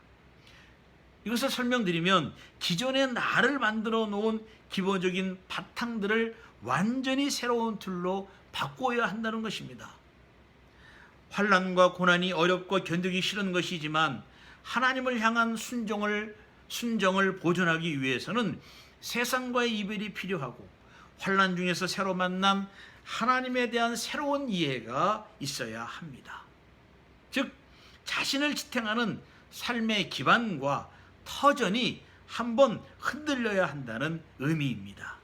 이것을 설명드리면 기존의 나를 만들어 놓은 기본적인 바탕들을 완전히 새로운 틀로 바꿔야 한다는 것입니다. 환난과 고난이 어렵고 견디기 싫은 것이지만 하나님을 향한 순정을 보존하기 위해서는 세상과의 이별이 필요하고 환난 중에서 새로 만난 하나님에 대한 새로운 이해가 있어야 합니다. 즉 자신을 지탱하는 삶의 기반과 터전이 한번 흔들려야 한다는 의미입니다.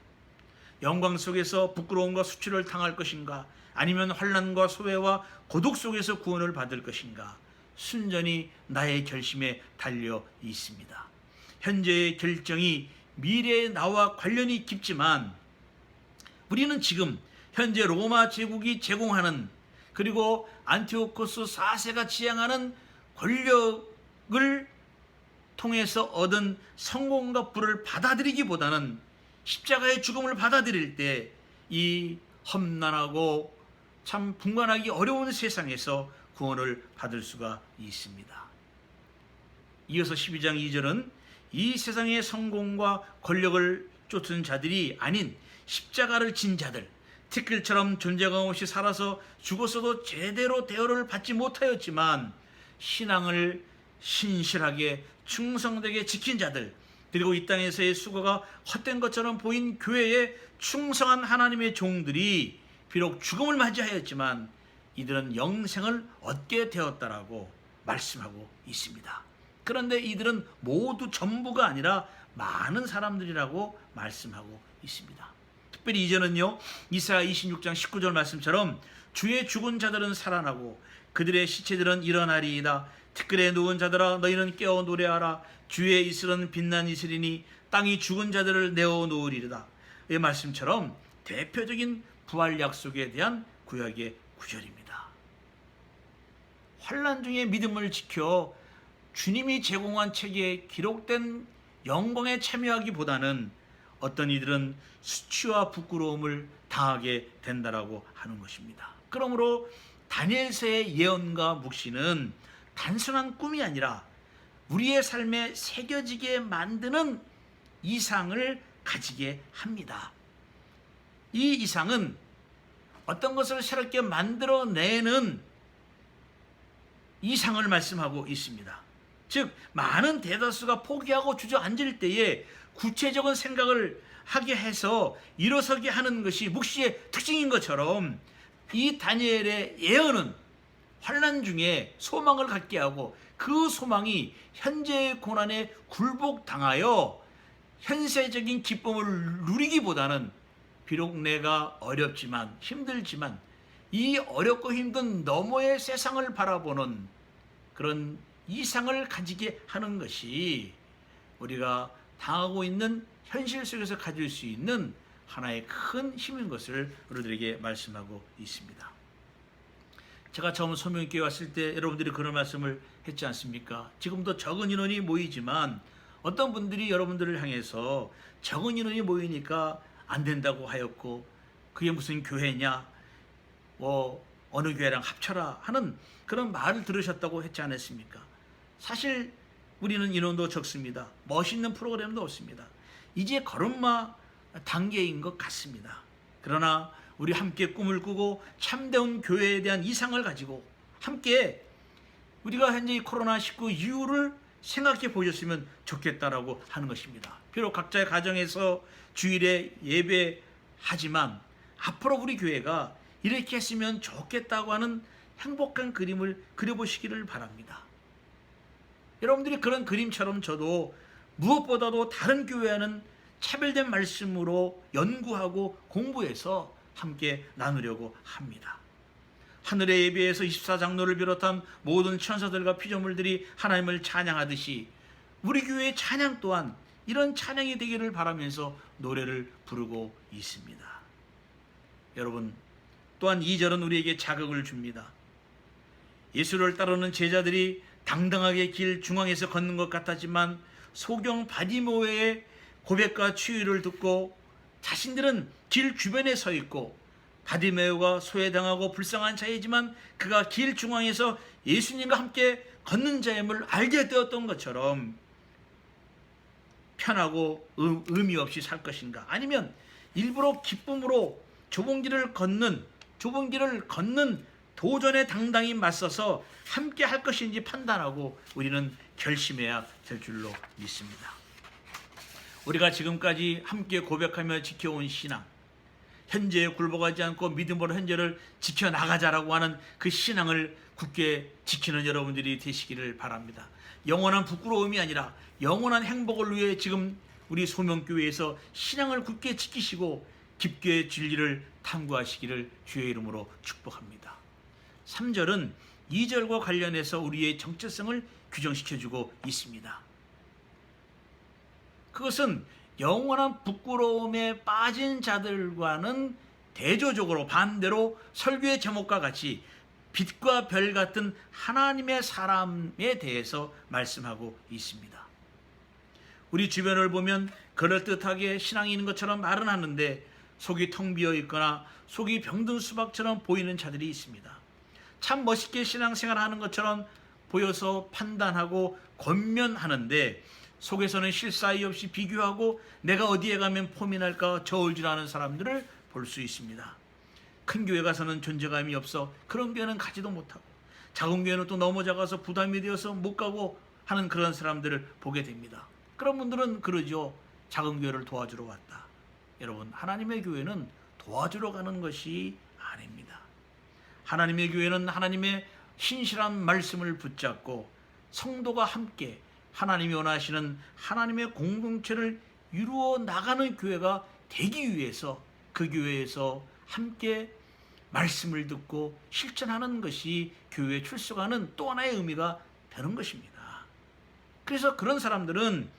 영광 속에서 부끄러움과 수치를 당할 것인가, 아니면 환난과 소외와 고독 속에서 구원을 받을 것인가, 순전히 나의 결심에 달려 있습니다. 현재의 결정이 미래의 나와 관련이 깊지만 우리는 지금 현재 로마 제국이 제공하는, 그리고 안티오코스 4세가 지향하는 권력을 통해서 얻은 성공과 부를 받아들이기보다는 십자가의 죽음을 받아들일 때 이 험난하고 참 분간하기 어려운 세상에서 구원을 받을 수가 있습니다. 이어서 12장 2절은 이 세상의 성공과 권력을 쫓은 자들이 아닌 십자가를 진 자들, 티끌처럼 존재감 없이 살아서 죽었어도 제대로 대우를 받지 못하였지만 신앙을 신실하게 충성되게 지킨 자들, 그리고 이 땅에서의 수고가 헛된 것처럼 보인 교회에 충성한 하나님의 종들이 비록 죽음을 맞이하였지만 이들은 영생을 얻게 되었다라고 말씀하고 있습니다. 그런데 이들은 모두 전부가 아니라 많은 사람들이라고 말씀하고 있습니다. 특별히 이제는요, 이사야 26장 19절 말씀처럼 주의 죽은 자들은 살아나고 그들의 시체들은 일어나리이다. 티끌에 누운 자들아 너희는 깨어 노래하라. 주의 이슬은 빛난 이슬이니 땅이 죽은 자들을 내어 놓으리이다. 이 말씀처럼 대표적인 부활 약속에 대한 구약의 구절입니다. 환난 중에 믿음을 지켜 주님이 제공한 책에 기록된 영광에 참여하기보다는 어떤 이들은 수치와 부끄러움을 당하게 된다라고 하는 것입니다. 그러므로 다니엘서의 예언과 묵시는 단순한 꿈이 아니라 우리의 삶에 새겨지게 만드는 이상을 가지게 합니다. 이 이상은 어떤 것을 새롭게 만들어내는 이상을 말씀하고 있습니다. 즉 많은 대다수가 포기하고 주저앉을 때에 구체적인 생각을 하게 해서 일어서게 하는 것이 묵시의 특징인 것처럼 이 다니엘의 예언은 환난 중에 소망을 갖게 하고 그 소망이 현재의 고난에 굴복당하여 현세적인 기쁨을 누리기보다는 비록 내가 어렵지만 힘들지만 이 어렵고 힘든 너머의 세상을 바라보는 그런 이상을 가지게 하는 것이 우리가 당하고 있는 현실 속에서 가질 수 있는 하나의 큰 힘인 것을 우리들에게 말씀하고 있습니다. 제가 처음 소명교회 왔을 때 여러분들이 그런 말씀을 했지 않습니까? 지금도 적은 인원이 모이지만 어떤 분들이 여러분들을 향해서 적은 인원이 모이니까 안 된다고 하였고 그게 무슨 교회냐, 어느 교회랑 합쳐라 하는 그런 말을 들으셨다고 했지 않았습니까? 사실 우리는 인원도 적습니다. 멋있는 프로그램도 없습니다. 이제 걸음마 단계인 것 같습니다. 그러나 우리 함께 꿈을 꾸고 참다운 교회에 대한 이상을 가지고 함께 우리가 현재 이 코로나19 이유를 생각해 보셨으면 좋겠다라고 하는 것입니다. 비록 각자의 가정에서 주일에 예배하지만 앞으로 우리 교회가 이렇게 했으면 좋겠다고 하는 행복한 그림을 그려보시기를 바랍니다. 여러분들이 그런 그림처럼 저도 무엇보다도 다른 교회와는 차별된 말씀으로 연구하고 공부해서 함께 나누려고 합니다. 하늘의 예배에서 24장로를 비롯한 모든 천사들과 피조물들이 하나님을 찬양하듯이 우리 교회의 찬양 또한 이런 찬양이 되기를 바라면서 노래를 부르고 있습니다. 여러분, 또한 2절은 우리에게 자극을 줍니다. 예수를 따르는 제자들이 당당하게 길 중앙에서 걷는 것 같았지만 소경 바디모의 고백과 치유를 듣고 자신들은 길 주변에 서 있고 바디메오가 소외당하고 불쌍한 자이지만 그가 길 중앙에서 예수님과 함께 걷는 자임을 알게 되었던 것처럼 편하고 의미 없이 살 것인가, 아니면 일부러 기쁨으로 좁은 길을 걷는 도전에 당당히 맞서서 함께 할 것인지 판단하고 우리는 결심해야 될 줄로 믿습니다. 우리가 지금까지 함께 고백하며 지켜온 신앙, 현재에 굴복하지 않고 믿음으로 현재를 지켜나가자라고 하는 그 신앙을 굳게 지키는 여러분들이 되시기를 바랍니다. 영원한 부끄러움이 아니라 영원한 행복을 위해 지금 우리 소명교회에서 신앙을 굳게 지키시고 깊게 진리를 탐구하시기를 주의 이름으로 축복합니다. 3절은 2절과 관련해서 우리의 정체성을 규정시켜주고 있습니다. 그것은 영원한 부끄러움에 빠진 자들과는 대조적으로 반대로 설교의 제목과 같이 빛과 별 같은 하나님의 사람에 대해서 말씀하고 있습니다. 우리 주변을 보면 그럴듯하게 신앙이 있는 것처럼 말은 하는데 속이 텅 비어 있거나 속이 병든 수박처럼 보이는 자들이 있습니다. 참 멋있게 신앙생활하는 것처럼 보여서 판단하고 권면하는데 속에서는 쉴 사이 없이 비교하고 내가 어디에 가면 폼이 날까 저울질하는 사람들을 볼 수 있습니다. 큰 교회 가서는 존재감이 없어 그런 교회는 가지도 못하고, 작은 교회는 또 너무 작아서 부담이 되어서 못 가고 하는 그런 사람들을 보게 됩니다. 그런 분들은 그러죠. 작은 교회를 도와주러 왔다. 여러분, 하나님의 교회는 도와주러 가는 것이 아닙니다. 하나님의 교회는 하나님의 신실한 말씀을 붙잡고 성도가 함께 하나님이 원하시는 하나님의 공동체를 이루어 나가는 교회가 되기 위해서 그 교회에서 함께 말씀을 듣고 실천하는 것이 교회에 출석하는 또 하나의 의미가 되는 것입니다. 그래서 그런 사람들은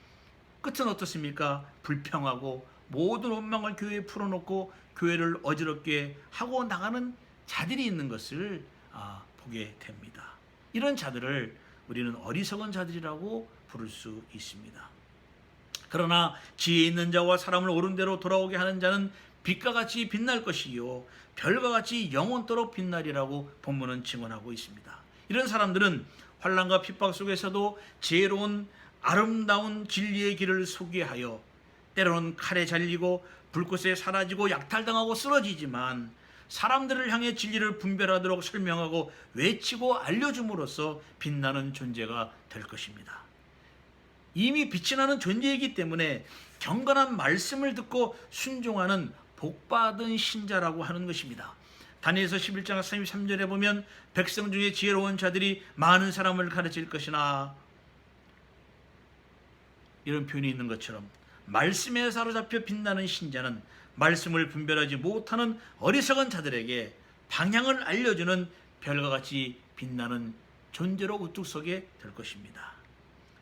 끝은 어떻습니까? 불평하고 모든 원망을 교회에 풀어놓고 교회를 어지럽게 하고 나가는 자들이 있는 것을 보게 됩니다. 이런 자들을 우리는 어리석은 자들이라고 부를 수 있습니다. 그러나 지혜 있는 자와 사람을 옳은 대로 돌아오게 하는 자는 빛과 같이 빛날 것이요 별과 같이 영원토록 빛나리라고 본문은 증언하고 있습니다. 이런 사람들은 환난과 핍박 속에서도 지혜로운 아름다운 진리의 길을 소개하여 때로는 칼에 잘리고 불꽃에 사라지고 약탈당하고 쓰러지지만 사람들을 향해 진리를 분별하도록 설명하고 외치고 알려줌으로써 빛나는 존재가 될 것입니다. 이미 빛이 나는 존재이기 때문에 경건한 말씀을 듣고 순종하는 복받은 신자라고 하는 것입니다. 다니엘서 11장 33절에 보면 백성 중에 지혜로운 자들이 많은 사람을 가르칠 것이나, 이런 표현이 있는 것처럼 말씀에 사로잡혀 빛나는 신자는 말씀을 분별하지 못하는 어리석은 자들에게 방향을 알려주는 별과 같이 빛나는 존재로 우뚝 서게 될 것입니다.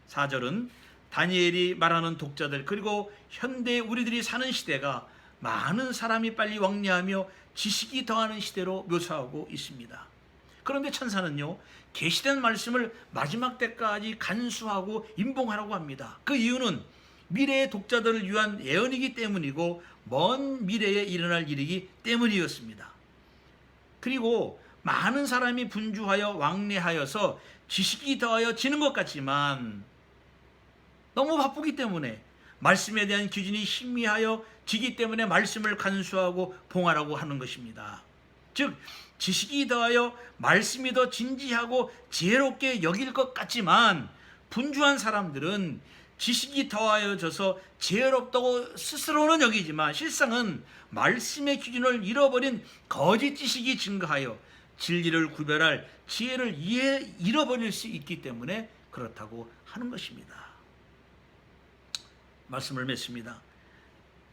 4절은 다니엘이 말하는 독자들, 그리고 현대 우리들이 사는 시대가 많은 사람이 빨리 왕래하며 지식이 더하는 시대로 묘사하고 있습니다. 그런데 천사는요, 계시된 말씀을 마지막 때까지 간수하고 임봉하라고 합니다. 그 이유는 미래의 독자들을 위한 예언이기 때문이고 먼 미래에 일어날 일이기 때문이었습니다. 그리고 많은 사람이 분주하여 왕래하여서 지식이 더하여지는 것 같지만 너무 바쁘기 때문에 말씀에 대한 기준이 희미하여 지기 때문에 말씀을 간수하고 봉하라고 하는 것입니다. 즉 지식이 더하여 말씀이 더 진지하고 지혜롭게 여길 것 같지만 분주한 사람들은 지식이 더하여져서 지혜롭다고 스스로는 여기지만 실상은 말씀의 기준을 잃어버린 거짓 지식이 증가하여 진리를 구별할 지혜를 잃어버릴 수 있기 때문에 그렇다고 하는 것입니다. 말씀을 맺습니다.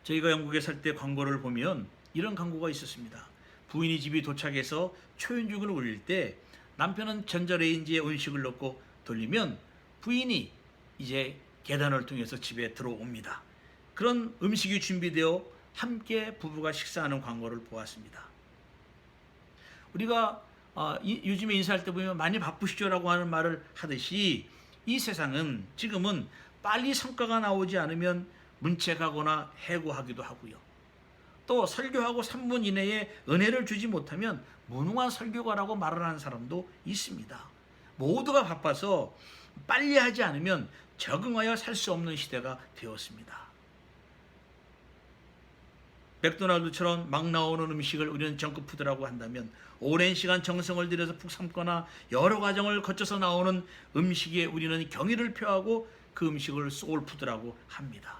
저희가 영국에 살 때 광고를 보면 이런 광고가 있었습니다. 부인이 집에 도착해서 초인종을 울릴 때 남편은 전자레인지에 음식을 넣고 돌리면 부인이 이제 계단을 통해서 집에 들어옵니다. 그런 음식이 준비되어 함께 부부가 식사하는 광고를 보았습니다. 우리가 요즘에 인사할 때 보면 많이 바쁘시죠라고 하는 말을 하듯이 이 세상은 지금은 빨리 성과가 나오지 않으면 문책하거나 해고하기도 하고요. 또 설교하고 3분 이내에 은혜를 주지 못하면 무능한 설교가라고 말을 하는 사람도 있습니다. 모두가 바빠서 빨리 하지 않으면 적응하여 살 수 없는 시대가 되었습니다. 맥도날드처럼 막 나오는 음식을 우리는 정크푸드라고 한다면 오랜 시간 정성을 들여서 푹 삶거나 여러 과정을 거쳐서 나오는 음식에 우리는 경의를 표하고 그 음식을 소울푸드라고 합니다.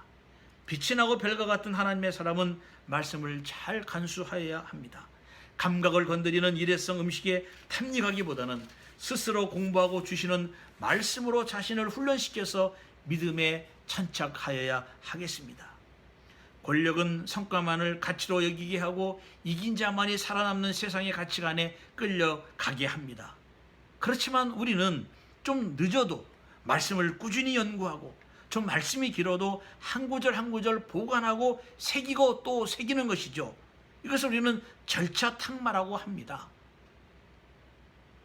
빛이 나고 별과 같은 하나님의 사람은 말씀을 잘 간수하여야 합니다. 감각을 건드리는 일회성 음식에 탐닉하기보다는 스스로 공부하고 주시는 말씀으로 자신을 훈련시켜서 믿음에 천착하여야 하겠습니다. 권력은 성과만을 가치로 여기게 하고 이긴 자만이 살아남는 세상의 가치관에 끌려가게 합니다. 그렇지만 우리는 좀 늦어도 말씀을 꾸준히 연구하고 좀 말씀이 길어도 한 구절 한 구절 보관하고 새기고 또 새기는 것이죠. 이것을 우리는 절차 탁마라고 합니다.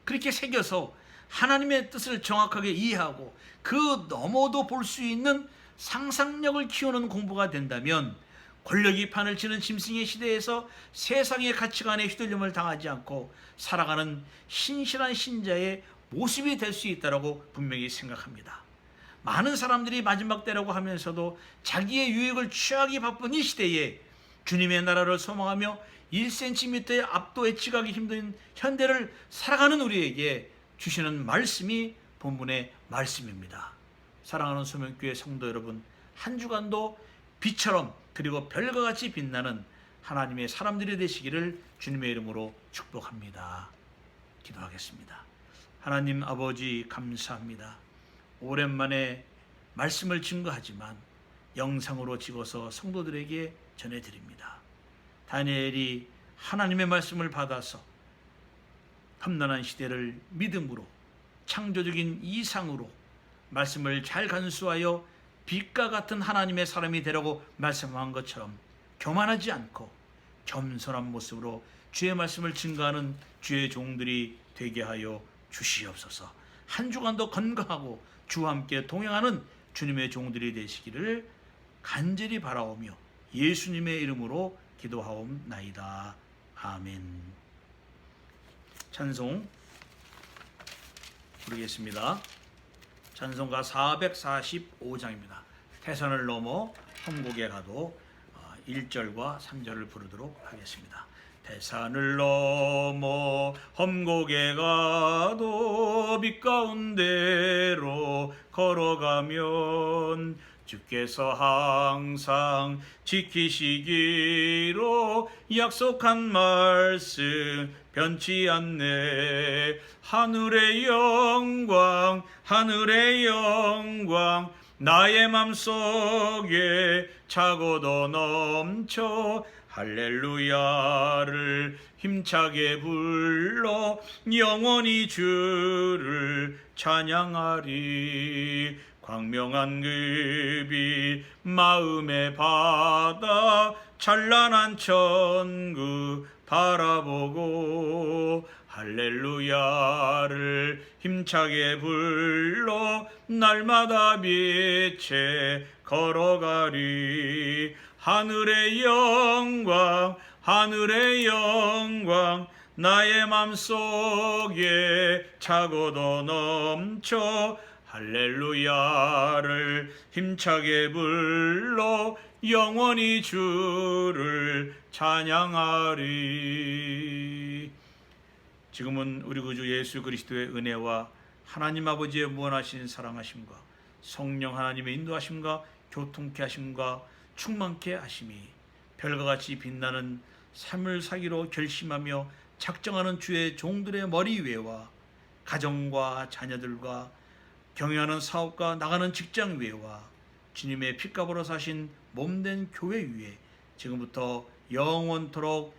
그렇게 새겨서 하나님의 뜻을 정확하게 이해하고 그 너머도 볼 수 있는 상상력을 키우는 공부가 된다면 권력이 판을 치는 짐승의 시대에서 세상의 가치관에 휘둘림을 당하지 않고 살아가는 신실한 신자의 모습이 될 수 있다고 분명히 생각합니다. 많은 사람들이 마지막 때라고 하면서도 자기의 유익을 취하기 바쁜 이 시대에 주님의 나라를 소망하며 1cm의 앞도에 치가기 힘든 현대를 살아가는 우리에게 주시는 말씀이 본문의 말씀입니다. 사랑하는 소명교회 성도 여러분, 한 주간도 빛처럼 그리고 별과 같이 빛나는 하나님의 사람들이 되시기를 주님의 이름으로 축복합니다. 기도하겠습니다. 하나님 아버지 감사합니다. 오랜만에 말씀을 증거하지만 영상으로 찍어서 성도들에게 전해드립니다. 다니엘이 하나님의 말씀을 받아서 험난한 시대를 믿음으로 창조적인 이상으로 말씀을 잘 간수하여 빛과 같은 하나님의 사람이 되라고 말씀한 것처럼 교만하지 않고 겸손한 모습으로 주의 말씀을 증거하는 주의 종들이 되게 하여 주시옵소서. 한 주간도 건강하고 주와 함께 동행하는 주님의 종들이 되시기를 간절히 바라오며 예수님의 이름으로 기도하옵나이다. 아멘. 찬송 부르겠습니다. 찬송가 445장입니다. 태산을 넘어 험곡에 가도 1절과 3절을 부르도록 하겠습니다. 태산을 넘어 험곡에 가도 빛 가운데로 걸어가면 주께서 항상 지키시기로 약속한 말씀 변치 않네. 하늘의 영광 하늘의 영광 나의 맘속에 차고도 넘쳐 할렐루야를 힘차게 불러 영원히 주를 찬양하리. 광명한 급이 마음에 받아 찬란한 천국 바라보고 할렐루야를 힘차게 불러 날마다 빛에 걸어가리. 하늘의 영광 하늘의 영광 나의 맘속에 차고도 넘쳐 할렐루야를 힘차게 불러 영원히 주를 찬양하리. 지금은 우리 구주 예수 그리스도의 은혜와 하나님 아버지의 무한하신 사랑하심과 성령 하나님의 인도하심과 교통케 하심과 충만케 하심이 별과 같이 빛나는 삶을 사기로 결심하며 작정하는 주의 종들의 머리 위에와 가정과 자녀들과 경영하는 사업과 나가는 직장 위에와 주님의 피값으로 사신 몸된 교회 위에 지금부터 영원토록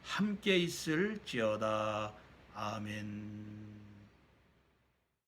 함께 있을지어다. 아멘.